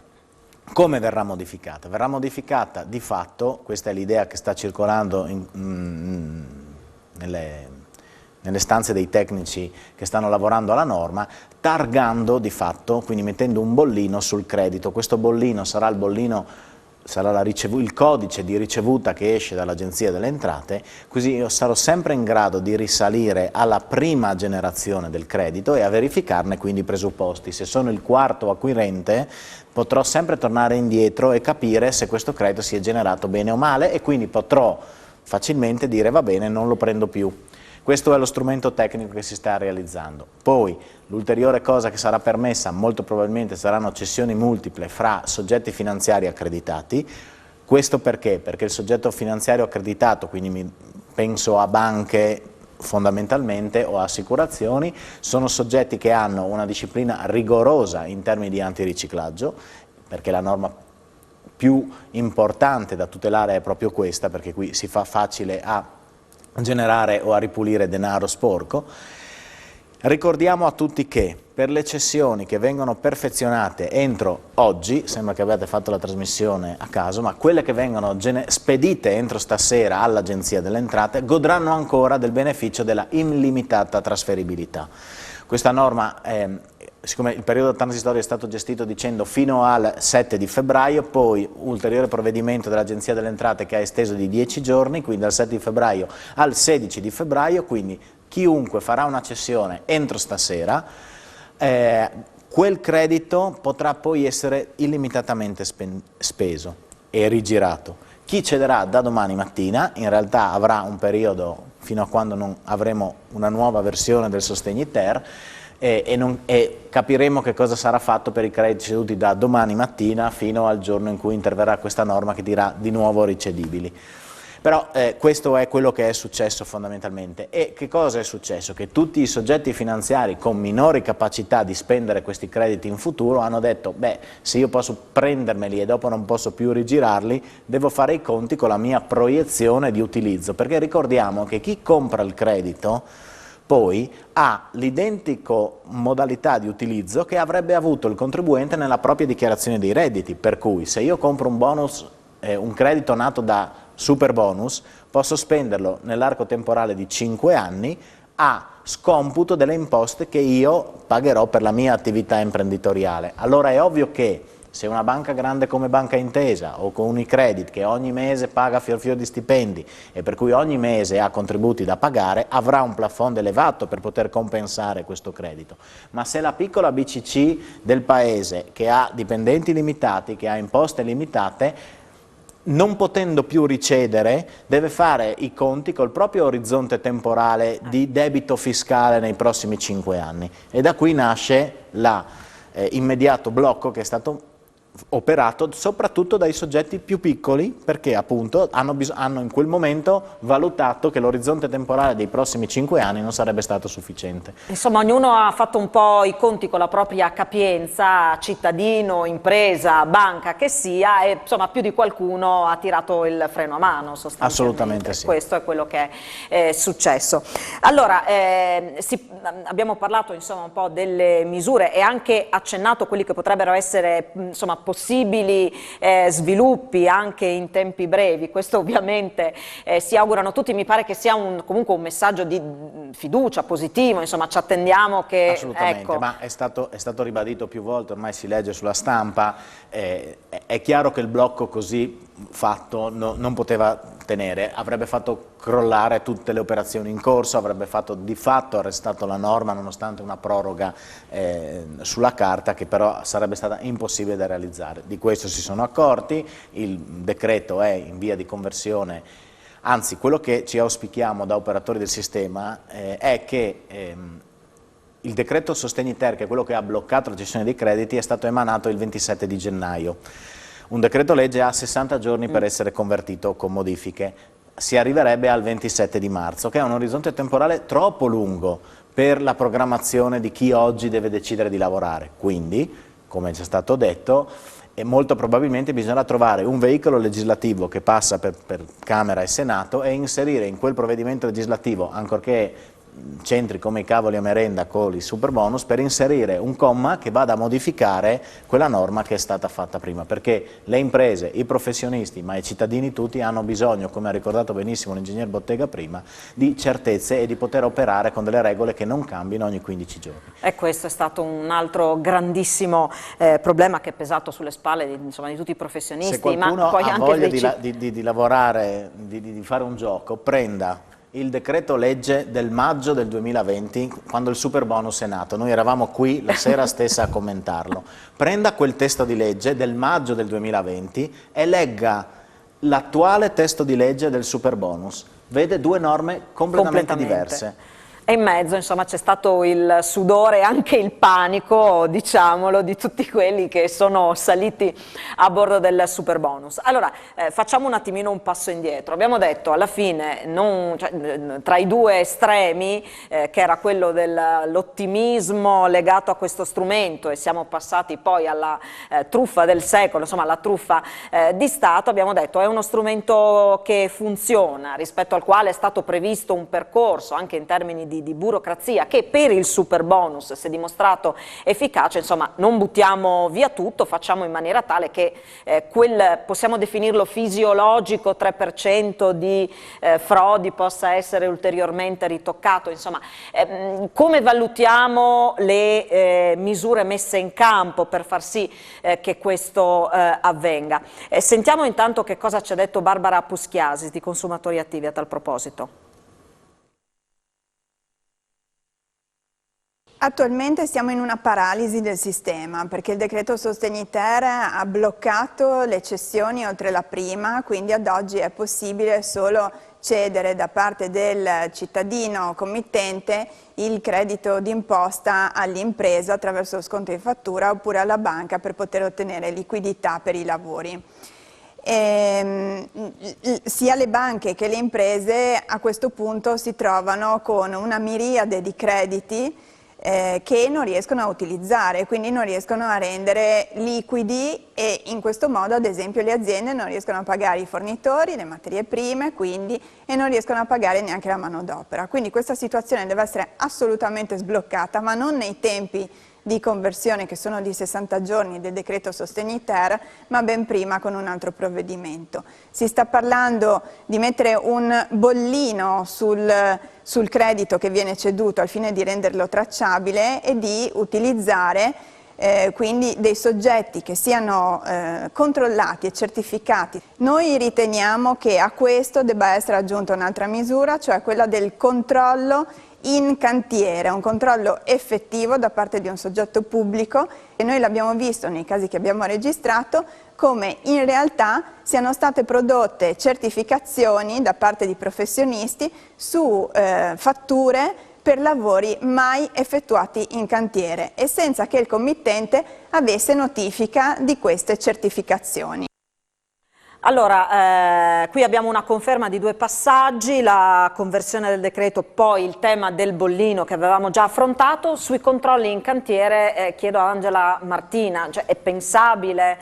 Come verrà modificata? Verrà modificata di fatto, questa è l'idea che sta circolando nelle stanze dei tecnici che stanno lavorando alla norma, targando di fatto, quindi mettendo un bollino sul credito. Questo bollino sarà il codice di ricevuta che esce dall'Agenzia delle Entrate, così io sarò sempre in grado di risalire alla prima generazione del credito e a verificarne quindi i presupposti. Se sono il quarto acquirente potrò sempre tornare indietro e capire se questo credito si è generato bene o male e quindi potrò facilmente dire va bene, non lo prendo più. Questo è lo strumento tecnico che si sta realizzando. Poi l'ulteriore cosa che sarà permessa molto probabilmente saranno cessioni multiple fra soggetti finanziari accreditati. Questo perché? Perché il soggetto finanziario accreditato, quindi penso a banche fondamentalmente o assicurazioni, sono soggetti che hanno una disciplina rigorosa in termini di antiriciclaggio, perché la norma più importante da tutelare è proprio questa, perché qui si fa facile a generare o a ripulire denaro sporco. Ricordiamo a tutti che per le cessioni che vengono perfezionate entro oggi, sembra che abbiate fatto la trasmissione a caso, ma quelle che vengono spedite entro stasera all'Agenzia delle Entrate godranno ancora del beneficio della illimitata trasferibilità. Questa norma siccome il periodo transitorio è stato gestito dicendo fino al 7 di febbraio, poi ulteriore provvedimento dell'Agenzia delle Entrate che ha esteso di 10 giorni, quindi dal 7 di febbraio al 16 di febbraio, quindi chiunque farà una cessione entro stasera, quel credito potrà poi essere illimitatamente speso e rigirato. Chi cederà da domani mattina in realtà avrà un periodo fino a quando non avremo una nuova versione del Sostegni-ter e capiremo che cosa sarà fatto per i crediti ceduti da domani mattina fino al giorno in cui interverrà questa norma che dirà di nuovo ricedibili. Però questo è quello che è successo fondamentalmente. E che cosa è successo? Che tutti i soggetti finanziari con minori capacità di spendere questi crediti in futuro hanno detto, beh, se io posso prendermeli e dopo non posso più rigirarli, devo fare i conti con la mia proiezione di utilizzo, perché ricordiamo che chi compra il credito poi ha l'identico modalità di utilizzo che avrebbe avuto il contribuente nella propria dichiarazione dei redditi, per cui se io compro un bonus, un credito nato da super bonus, posso spenderlo nell'arco temporale di 5 anni a scomputo delle imposte che io pagherò per la mia attività imprenditoriale. Allora è ovvio che se una banca grande come Banca Intesa o con Unicredit che ogni mese paga fior di stipendi e per cui ogni mese ha contributi da pagare, avrà un plafond elevato per poter compensare questo credito. Ma se la piccola BCC del paese che ha dipendenti limitati, che ha imposte limitate, non potendo più ricedere, deve fare i conti col proprio orizzonte temporale di debito fiscale nei prossimi 5 anni. E da qui nasce l'immediato blocco che è stato operato soprattutto dai soggetti più piccoli, perché appunto hanno in quel momento valutato che l'orizzonte temporale dei prossimi 5 anni non sarebbe stato sufficiente. Insomma, ognuno ha fatto un po' i conti con la propria capienza, cittadino, impresa, banca che sia, e insomma più di qualcuno ha tirato il freno a mano sostanzialmente. Assolutamente sì. Questo è quello che è successo. Allora, abbiamo parlato insomma un po' delle misure e anche accennato quelli che potrebbero essere insomma possibili sviluppi anche in tempi brevi. Questo ovviamente si augurano tutti, mi pare che sia comunque un messaggio di fiducia positivo, insomma ci attendiamo che... Assolutamente, ecco. ma è stato ribadito più volte, ormai si legge sulla stampa, è chiaro che il blocco così fatto non poteva tenere, avrebbe fatto crollare tutte le operazioni in corso, avrebbe fatto di fatto arrestato la norma nonostante una proroga sulla carta che però sarebbe stata impossibile da realizzare. Di questo si sono accorti, il decreto è in via di conversione, anzi quello che ci auspichiamo da operatori del sistema è che il decreto Sostegni-ter, che è quello che ha bloccato la gestione dei crediti, è stato emanato il 27 di gennaio. Un decreto legge ha 60 giorni per essere convertito con modifiche, si arriverebbe al 27 di marzo, che è un orizzonte temporale troppo lungo per la programmazione di chi oggi deve decidere di lavorare. Quindi, come è già stato detto, e molto probabilmente bisognerà trovare un veicolo legislativo che passa per Camera e Senato e inserire in quel provvedimento legislativo, ancorché centri come i cavoli a merenda con il super bonus, per inserire un comma che vada a modificare quella norma che è stata fatta prima, perché le imprese, i professionisti, ma i cittadini tutti hanno bisogno, come ha ricordato benissimo l'ingegner Bottega prima, di certezze e di poter operare con delle regole che non cambino ogni 15 giorni. E questo è stato un altro grandissimo problema che è pesato sulle spalle di tutti i professionisti. Se qualcuno ma poi ha anche voglia di lavorare, di fare un gioco, prenda il decreto legge del maggio del 2020, quando il super bonus è nato. Noi eravamo qui la sera stessa a commentarlo. Prenda quel testo di legge del maggio del 2020 e legga l'attuale testo di legge del super bonus. Vede due norme completamente diverse. E in mezzo, insomma, c'è stato il sudore e anche il panico, diciamolo, di tutti quelli che sono saliti a bordo del super bonus. Allora, facciamo un attimino un passo indietro. Abbiamo detto, alla fine, tra i due estremi, che era quello dell'ottimismo legato a questo strumento, e siamo passati poi alla truffa del secolo, insomma, alla truffa di Stato, abbiamo detto, è uno strumento che funziona, rispetto al quale è stato previsto un percorso, anche in termini di burocrazia, che per il super bonus si è dimostrato efficace. Insomma, non buttiamo via tutto, facciamo in maniera tale che quel, possiamo definirlo fisiologico, 3% di frodi possa essere ulteriormente ritoccato. Insomma, come valutiamo le misure messe in campo per far sì che questo avvenga? Sentiamo intanto che cosa ci ha detto Barbara Puschiasi di Consumatori Attivi a tal proposito. Attualmente siamo in una paralisi del sistema, perché il decreto Sostegni-ter ha bloccato le cessioni oltre la prima, quindi ad oggi è possibile solo cedere da parte del cittadino committente il credito d'imposta all'impresa attraverso lo sconto in fattura oppure alla banca per poter ottenere liquidità per i lavori. Sia le banche che le imprese a questo punto si trovano con una miriade di crediti che non riescono a utilizzare, quindi non riescono a rendere liquidi, e in questo modo ad esempio le aziende non riescono a pagare i fornitori, le materie prime, quindi, e non riescono a pagare neanche la manodopera. Quindi questa situazione deve essere assolutamente sbloccata, ma non nei tempi di conversione che sono di 60 giorni del decreto Sostegni-ter, ma ben prima con un altro provvedimento. Si sta parlando di mettere un bollino sul credito che viene ceduto al fine di renderlo tracciabile e di utilizzare quindi dei soggetti che siano controllati e certificati. Noi riteniamo che a questo debba essere aggiunta un'altra misura, cioè quella del controllo in cantiere, un controllo effettivo da parte di un soggetto pubblico, e noi l'abbiamo visto nei casi che abbiamo registrato come in realtà siano state prodotte certificazioni da parte di professionisti su fatture per lavori mai effettuati in cantiere e senza che il committente avesse notifica di queste certificazioni. Allora, qui abbiamo una conferma di due passaggi, la conversione del decreto, poi il tema del bollino che avevamo già affrontato. Sui controlli in cantiere chiedo a Angela Martina, cioè è pensabile?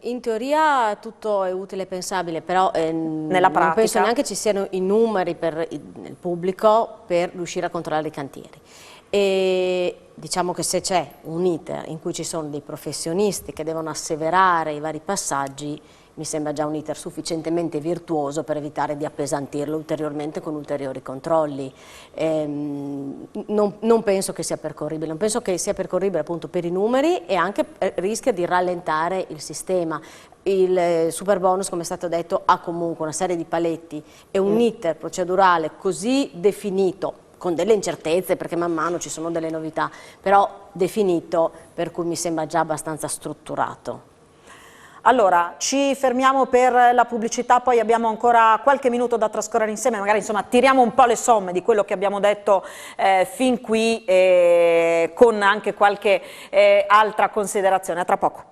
In teoria tutto è utile e pensabile, però nella pratica non penso neanche ci siano i numeri per il pubblico per riuscire a controllare i cantieri. E diciamo che se c'è un iter in cui ci sono dei professionisti che devono asseverare i vari passaggi, mi sembra già un iter sufficientemente virtuoso per evitare di appesantirlo ulteriormente con ulteriori controlli. Non penso che sia percorribile, non penso che sia percorribile appunto per i numeri, e anche rischia di rallentare il sistema. Il super bonus, come è stato detto, ha comunque una serie di paletti e un iter procedurale così definito, con delle incertezze perché man mano ci sono delle novità, però definito, per cui mi sembra già abbastanza strutturato. Allora, ci fermiamo per la pubblicità, poi abbiamo ancora qualche minuto da trascorrere insieme, magari insomma tiriamo un po' le somme di quello che abbiamo detto fin qui, con anche qualche altra considerazione. A tra poco.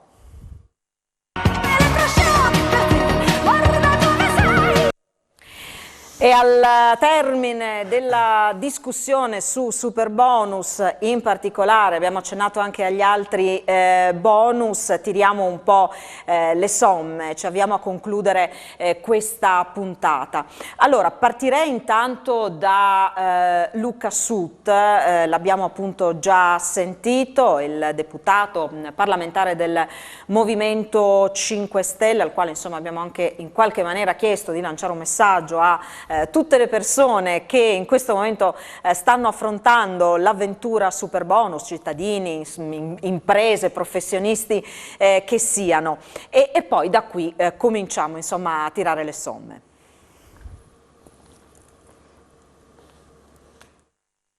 E al termine della discussione su Superbonus, in particolare abbiamo accennato anche agli altri bonus, tiriamo un po' le somme, ci avviamo a concludere questa puntata. Allora, partirei intanto da Luca Sut, l'abbiamo appunto già sentito, il deputato parlamentare del Movimento 5 Stelle, al quale insomma abbiamo anche in qualche maniera chiesto di lanciare un messaggio a tutte le persone che in questo momento stanno affrontando l'avventura Superbonus, cittadini, imprese, professionisti che siano, e poi da qui cominciamo insomma a tirare le somme.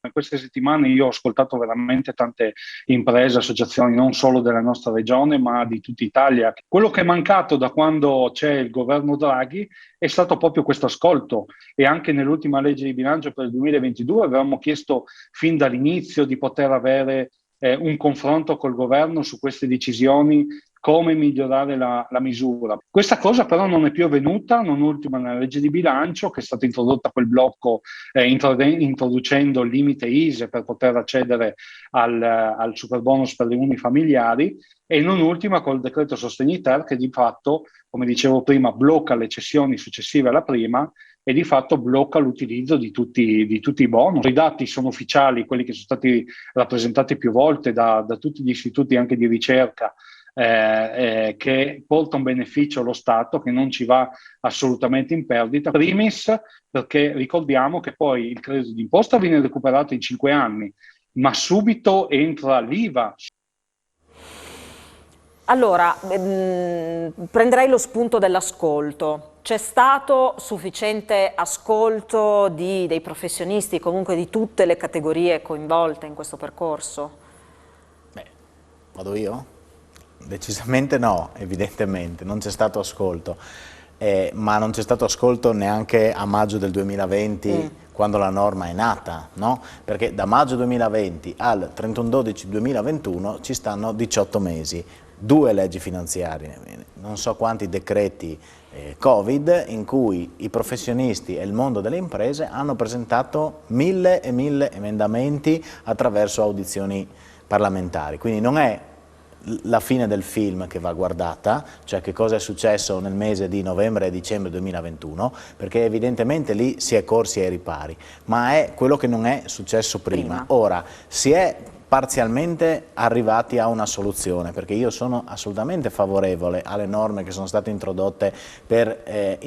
In queste settimane io ho ascoltato veramente tante imprese, associazioni, non solo della nostra regione, ma di tutta Italia. Quello che è mancato da quando c'è il governo Draghi è stato proprio questo ascolto, e anche nell'ultima legge di bilancio per il 2022 avevamo chiesto fin dall'inizio di poter avere un confronto col governo su queste decisioni, come migliorare la misura. Questa cosa però non è più avvenuta, non ultima nella legge di bilancio, che è stata introdotta quel blocco introducendo il limite ISEE per poter accedere al superbonus per le unifamiliari, e non ultima col decreto Sostegni-ter, che di fatto, come dicevo prima, blocca le cessioni successive alla prima e di fatto blocca l'utilizzo di tutti i bonus. I dati sono ufficiali, quelli che sono stati rappresentati più volte da tutti gli istituti anche di ricerca, che porta un beneficio allo Stato che non ci va assolutamente in perdita. Primis, perché ricordiamo che poi il credito d'imposta viene recuperato in 5 anni, ma subito entra l'IVA. Allora, prenderei lo spunto dell'ascolto. C'è stato sufficiente ascolto dei professionisti, comunque di tutte le categorie coinvolte in questo percorso? Beh, vado io? Decisamente no, evidentemente, non c'è stato ascolto, ma non c'è stato ascolto neanche a maggio del 2020, quando la norma è nata, no? Perché da maggio 2020 al 31/12/2021 ci stanno 18 mesi, 2 leggi finanziarie, non so quanti decreti Covid, in cui i professionisti e il mondo delle imprese hanno presentato 1000 e 1000 emendamenti attraverso audizioni parlamentari, quindi non è la fine del film che va guardata, cioè che cosa è successo nel mese di novembre e dicembre 2021, perché evidentemente lì si è corsi ai ripari, ma è quello che non è successo prima. Ora, si è parzialmente arrivati a una soluzione, perché io sono assolutamente favorevole alle norme che sono state introdotte per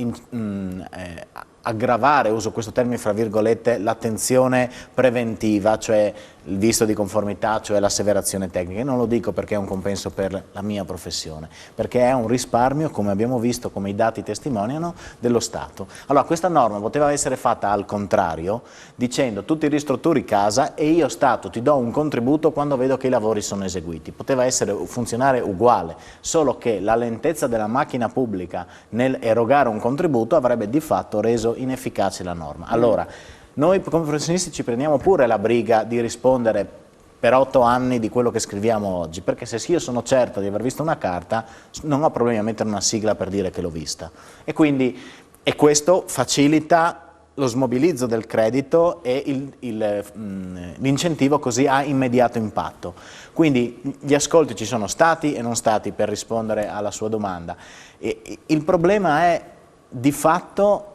aggravare, uso questo termine fra virgolette, l'attenzione preventiva, cioè il visto di conformità, cioè l'asseverazione tecnica. Io non lo dico perché è un compenso per la mia professione, perché è un risparmio, come abbiamo visto, come i dati testimoniano, dello Stato. Allora, questa norma poteva essere fatta al contrario, dicendo tu ti ristrutturi casa e io Stato ti do un contributo quando vedo che i lavori sono eseguiti. Poteva funzionare uguale, solo che la lentezza della macchina pubblica nel erogare un contributo avrebbe di fatto reso inefficace la norma. Allora, noi come professionisti ci prendiamo pure la briga di rispondere per 8 anni di quello che scriviamo oggi, perché se io sono certo di aver visto una carta, non ho problemi a mettere una sigla per dire che l'ho vista. E questo facilita lo smobilizzo del credito e l'incentivo così ha immediato impatto. Quindi gli ascolti ci sono stati e non stati per rispondere alla sua domanda. Il problema è di fatto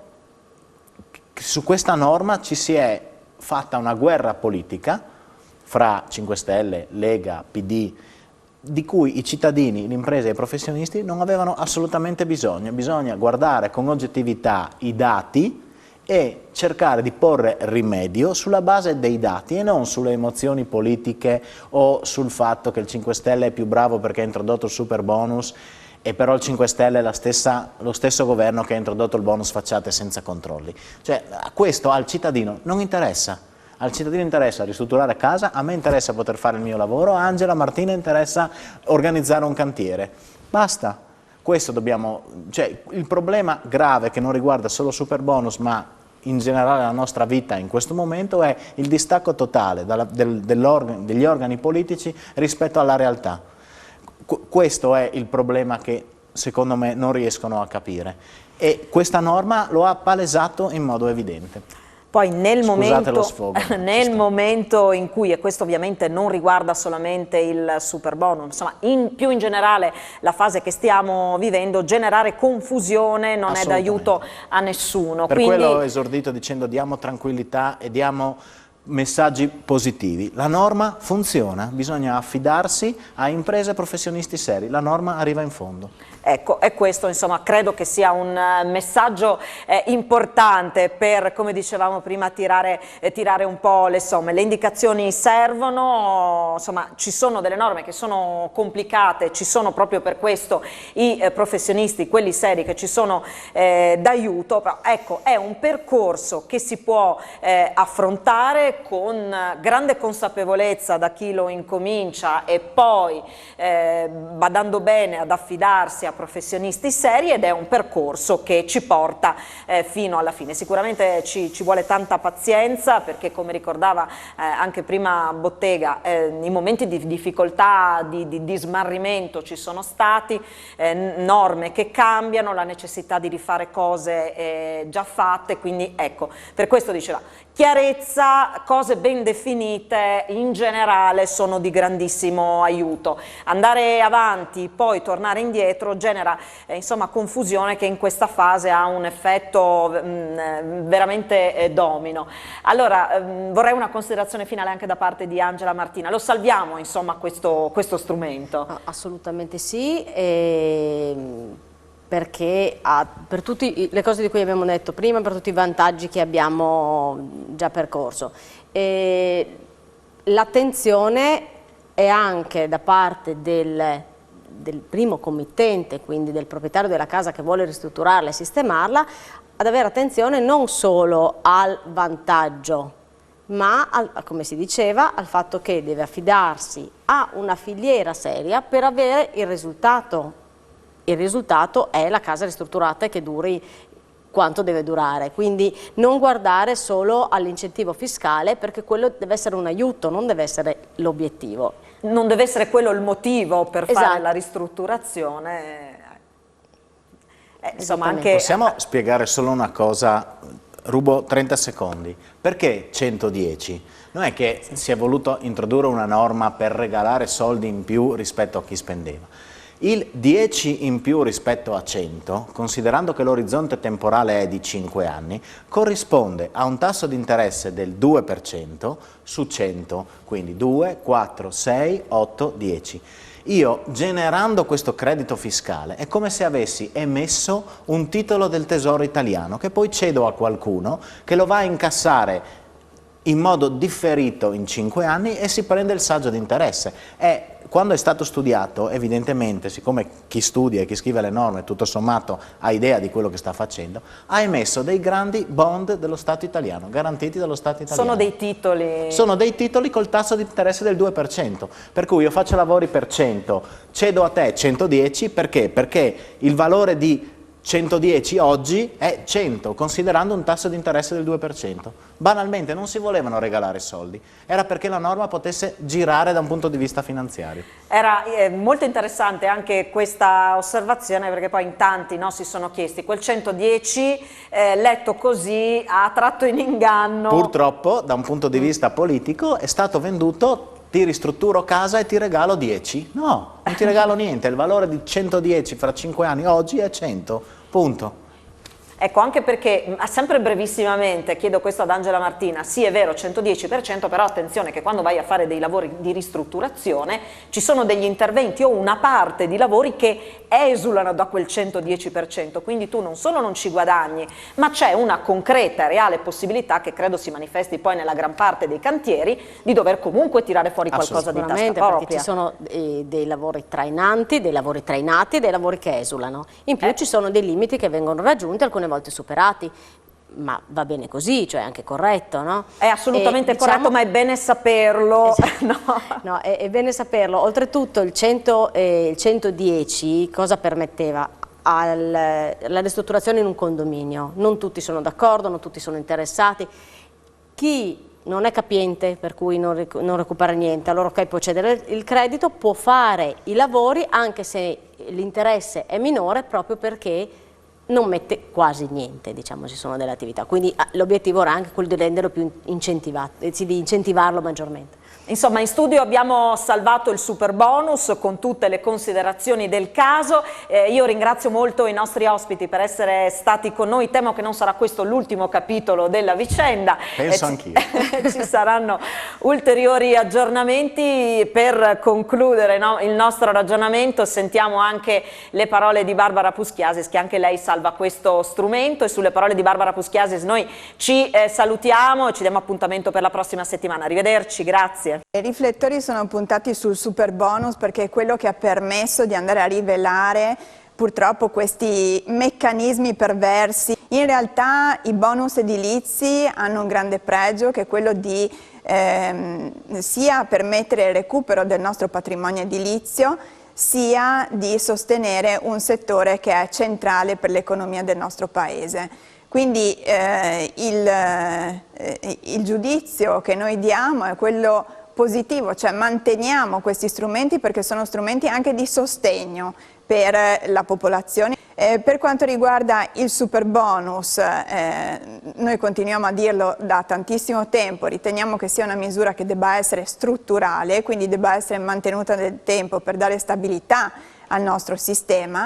su questa norma ci si è fatta una guerra politica fra 5 Stelle, Lega, PD, di cui i cittadini, le imprese e i professionisti non avevano assolutamente bisogno. Bisogna guardare con oggettività i dati e cercare di porre rimedio sulla base dei dati e non sulle emozioni politiche o sul fatto che il 5 Stelle è più bravo perché ha introdotto il Superbonus e però il 5 Stelle è lo stesso governo che ha introdotto il bonus facciate senza controlli. Cioè, questo al cittadino non interessa. Al cittadino interessa ristrutturare casa, a me interessa poter fare il mio lavoro, a Angela Martina interessa organizzare un cantiere. Basta. Questo cioè, il problema grave che non riguarda solo Superbonus, ma in generale la nostra vita in questo momento è il distacco totale degli organi politici rispetto alla realtà. Questo è il problema che secondo me non riescono a capire, e questa norma lo ha palesato in modo evidente. Poi nel momento in cui, e questo ovviamente non riguarda solamente il superbonus, insomma più in generale la fase che stiamo vivendo, generare confusione non è d'aiuto a nessuno. Per quello ho esordito dicendo diamo tranquillità e diamo messaggi positivi. La norma funziona, bisogna affidarsi a imprese e professionisti seri, la norma arriva in fondo. Ecco, e questo insomma credo che sia un messaggio importante per, come dicevamo prima, tirare un po' le somme. Le indicazioni servono, insomma ci sono delle norme che sono complicate, ci sono proprio per questo i professionisti, quelli seri che ci sono d'aiuto, però ecco è un percorso che si può affrontare con grande consapevolezza da chi lo incomincia e poi badando bene ad affidarsi a professionisti seri, ed è un percorso che ci porta fino alla fine. Sicuramente ci vuole tanta pazienza, perché come ricordava anche prima Bottega, i momenti di difficoltà, di smarrimento ci sono stati, norme che cambiano, la necessità di rifare cose già fatte, quindi ecco, per questo diceva chiarezza, cose ben definite in generale sono di grandissimo aiuto. Andare avanti, poi tornare indietro genera insomma confusione che in questa fase ha un effetto veramente domino. Allora vorrei una considerazione finale anche da parte di Angela Martina. Lo salviamo insomma questo strumento? Assolutamente sì. Perché per tutte le cose di cui abbiamo detto prima, per tutti i vantaggi che abbiamo già percorso. L'attenzione è anche da parte del primo committente, quindi del proprietario della casa che vuole ristrutturarla e sistemarla, ad avere attenzione non solo al vantaggio, ma come si diceva, al fatto che deve affidarsi a una filiera seria per avere il risultato. Il risultato è la casa ristrutturata e che duri quanto deve durare, quindi non guardare solo all'incentivo fiscale, perché quello deve essere un aiuto, non deve essere l'obiettivo. Non deve essere quello il motivo per fare la ristrutturazione. Insomma, anche... Possiamo spiegare solo una cosa? Rubo 30 secondi. Perché 110? Non è che si è voluto introdurre una norma per regalare soldi in più rispetto a chi spendeva. Il 10 in più rispetto a 100, considerando che l'orizzonte temporale è di 5 anni, corrisponde a un tasso di interesse del 2% su 100, quindi 2, 4, 6, 8, 10. Io, generando questo credito fiscale, è come se avessi emesso un titolo del Tesoro italiano, che poi cedo a qualcuno che lo va a incassare in modo differito in 5 anni e si prende il saggio di interesse. Quando è stato studiato, evidentemente, siccome chi studia e chi scrive le norme tutto sommato ha idea di quello che sta facendo, ha emesso dei grandi bond dello Stato italiano, garantiti dallo Stato italiano. Sono dei titoli? Sono dei titoli col tasso di interesse del 2%, per cui io faccio lavori per 100, cedo a te 110, perché? Perché il valore di 110 oggi è 100, considerando un tasso di interesse del 2%. Banalmente non si volevano regalare soldi, era perché la norma potesse girare da un punto di vista finanziario. Era molto interessante anche questa osservazione, perché poi in tanti si sono chiesti, quel 110 letto così ha tratto in inganno. Purtroppo da un punto di vista politico è stato venduto: ti ristrutturo casa e ti regalo 10. No, non ti regalo niente, il valore di 110 fra 5 anni oggi è 100, punto. Ecco, anche perché, sempre brevissimamente, chiedo questo ad Angela Martina, sì è vero 110%, però attenzione che quando vai a fare dei lavori di ristrutturazione ci sono degli interventi o una parte di lavori che esulano da quel 110%, quindi tu non solo non ci guadagni, ma c'è una concreta e reale possibilità, che credo si manifesti poi nella gran parte dei cantieri, di dover comunque tirare fuori qualcosa di tasca propria. Perché ci sono dei lavori trainanti, dei lavori trainati e dei lavori che esulano. In più ci sono dei limiti che vengono raggiunti, alcune volte superati, ma va bene così, cioè è anche corretto, no? È assolutamente corretto, ma è bene saperlo. No, è bene saperlo. Oltretutto il 110 cosa permetteva? La ristrutturazione in un condominio. Non tutti sono d'accordo, non tutti sono interessati. Chi non è capiente, per cui non recupera niente, allora ok, può cedere il credito, può fare i lavori anche se l'interesse è minore proprio perché non mette quasi niente, diciamo, ci sono delle attività, quindi l'obiettivo era anche quello di renderlo più incentivato, di incentivarlo maggiormente. Insomma, in studio abbiamo salvato il super bonus con tutte le considerazioni del caso. Io ringrazio molto i nostri ospiti per essere stati con noi. Temo che non sarà questo l'ultimo capitolo della vicenda. Penso anch'io. Ci saranno ulteriori aggiornamenti. Per concludere, no, il nostro ragionamento, sentiamo anche le parole di Barbara Puschiasis, che anche lei salva questo strumento, e sulle parole di Barbara Puschiasis noi ci salutiamo e ci diamo appuntamento per la prossima settimana. Arrivederci, grazie. I riflettori sono puntati sul super bonus perché è quello che ha permesso di andare a rivelare purtroppo questi meccanismi perversi. In realtà i bonus edilizi hanno un grande pregio, che è quello di sia permettere il recupero del nostro patrimonio edilizio, sia di sostenere un settore che è centrale per l'economia del nostro Paese. Quindi il giudizio che noi diamo è quello positivo, cioè manteniamo questi strumenti perché sono strumenti anche di sostegno per la popolazione. Per quanto riguarda il super bonus, noi continuiamo a dirlo da tantissimo tempo, riteniamo che sia una misura che debba essere strutturale, quindi debba essere mantenuta nel tempo per dare stabilità al nostro sistema.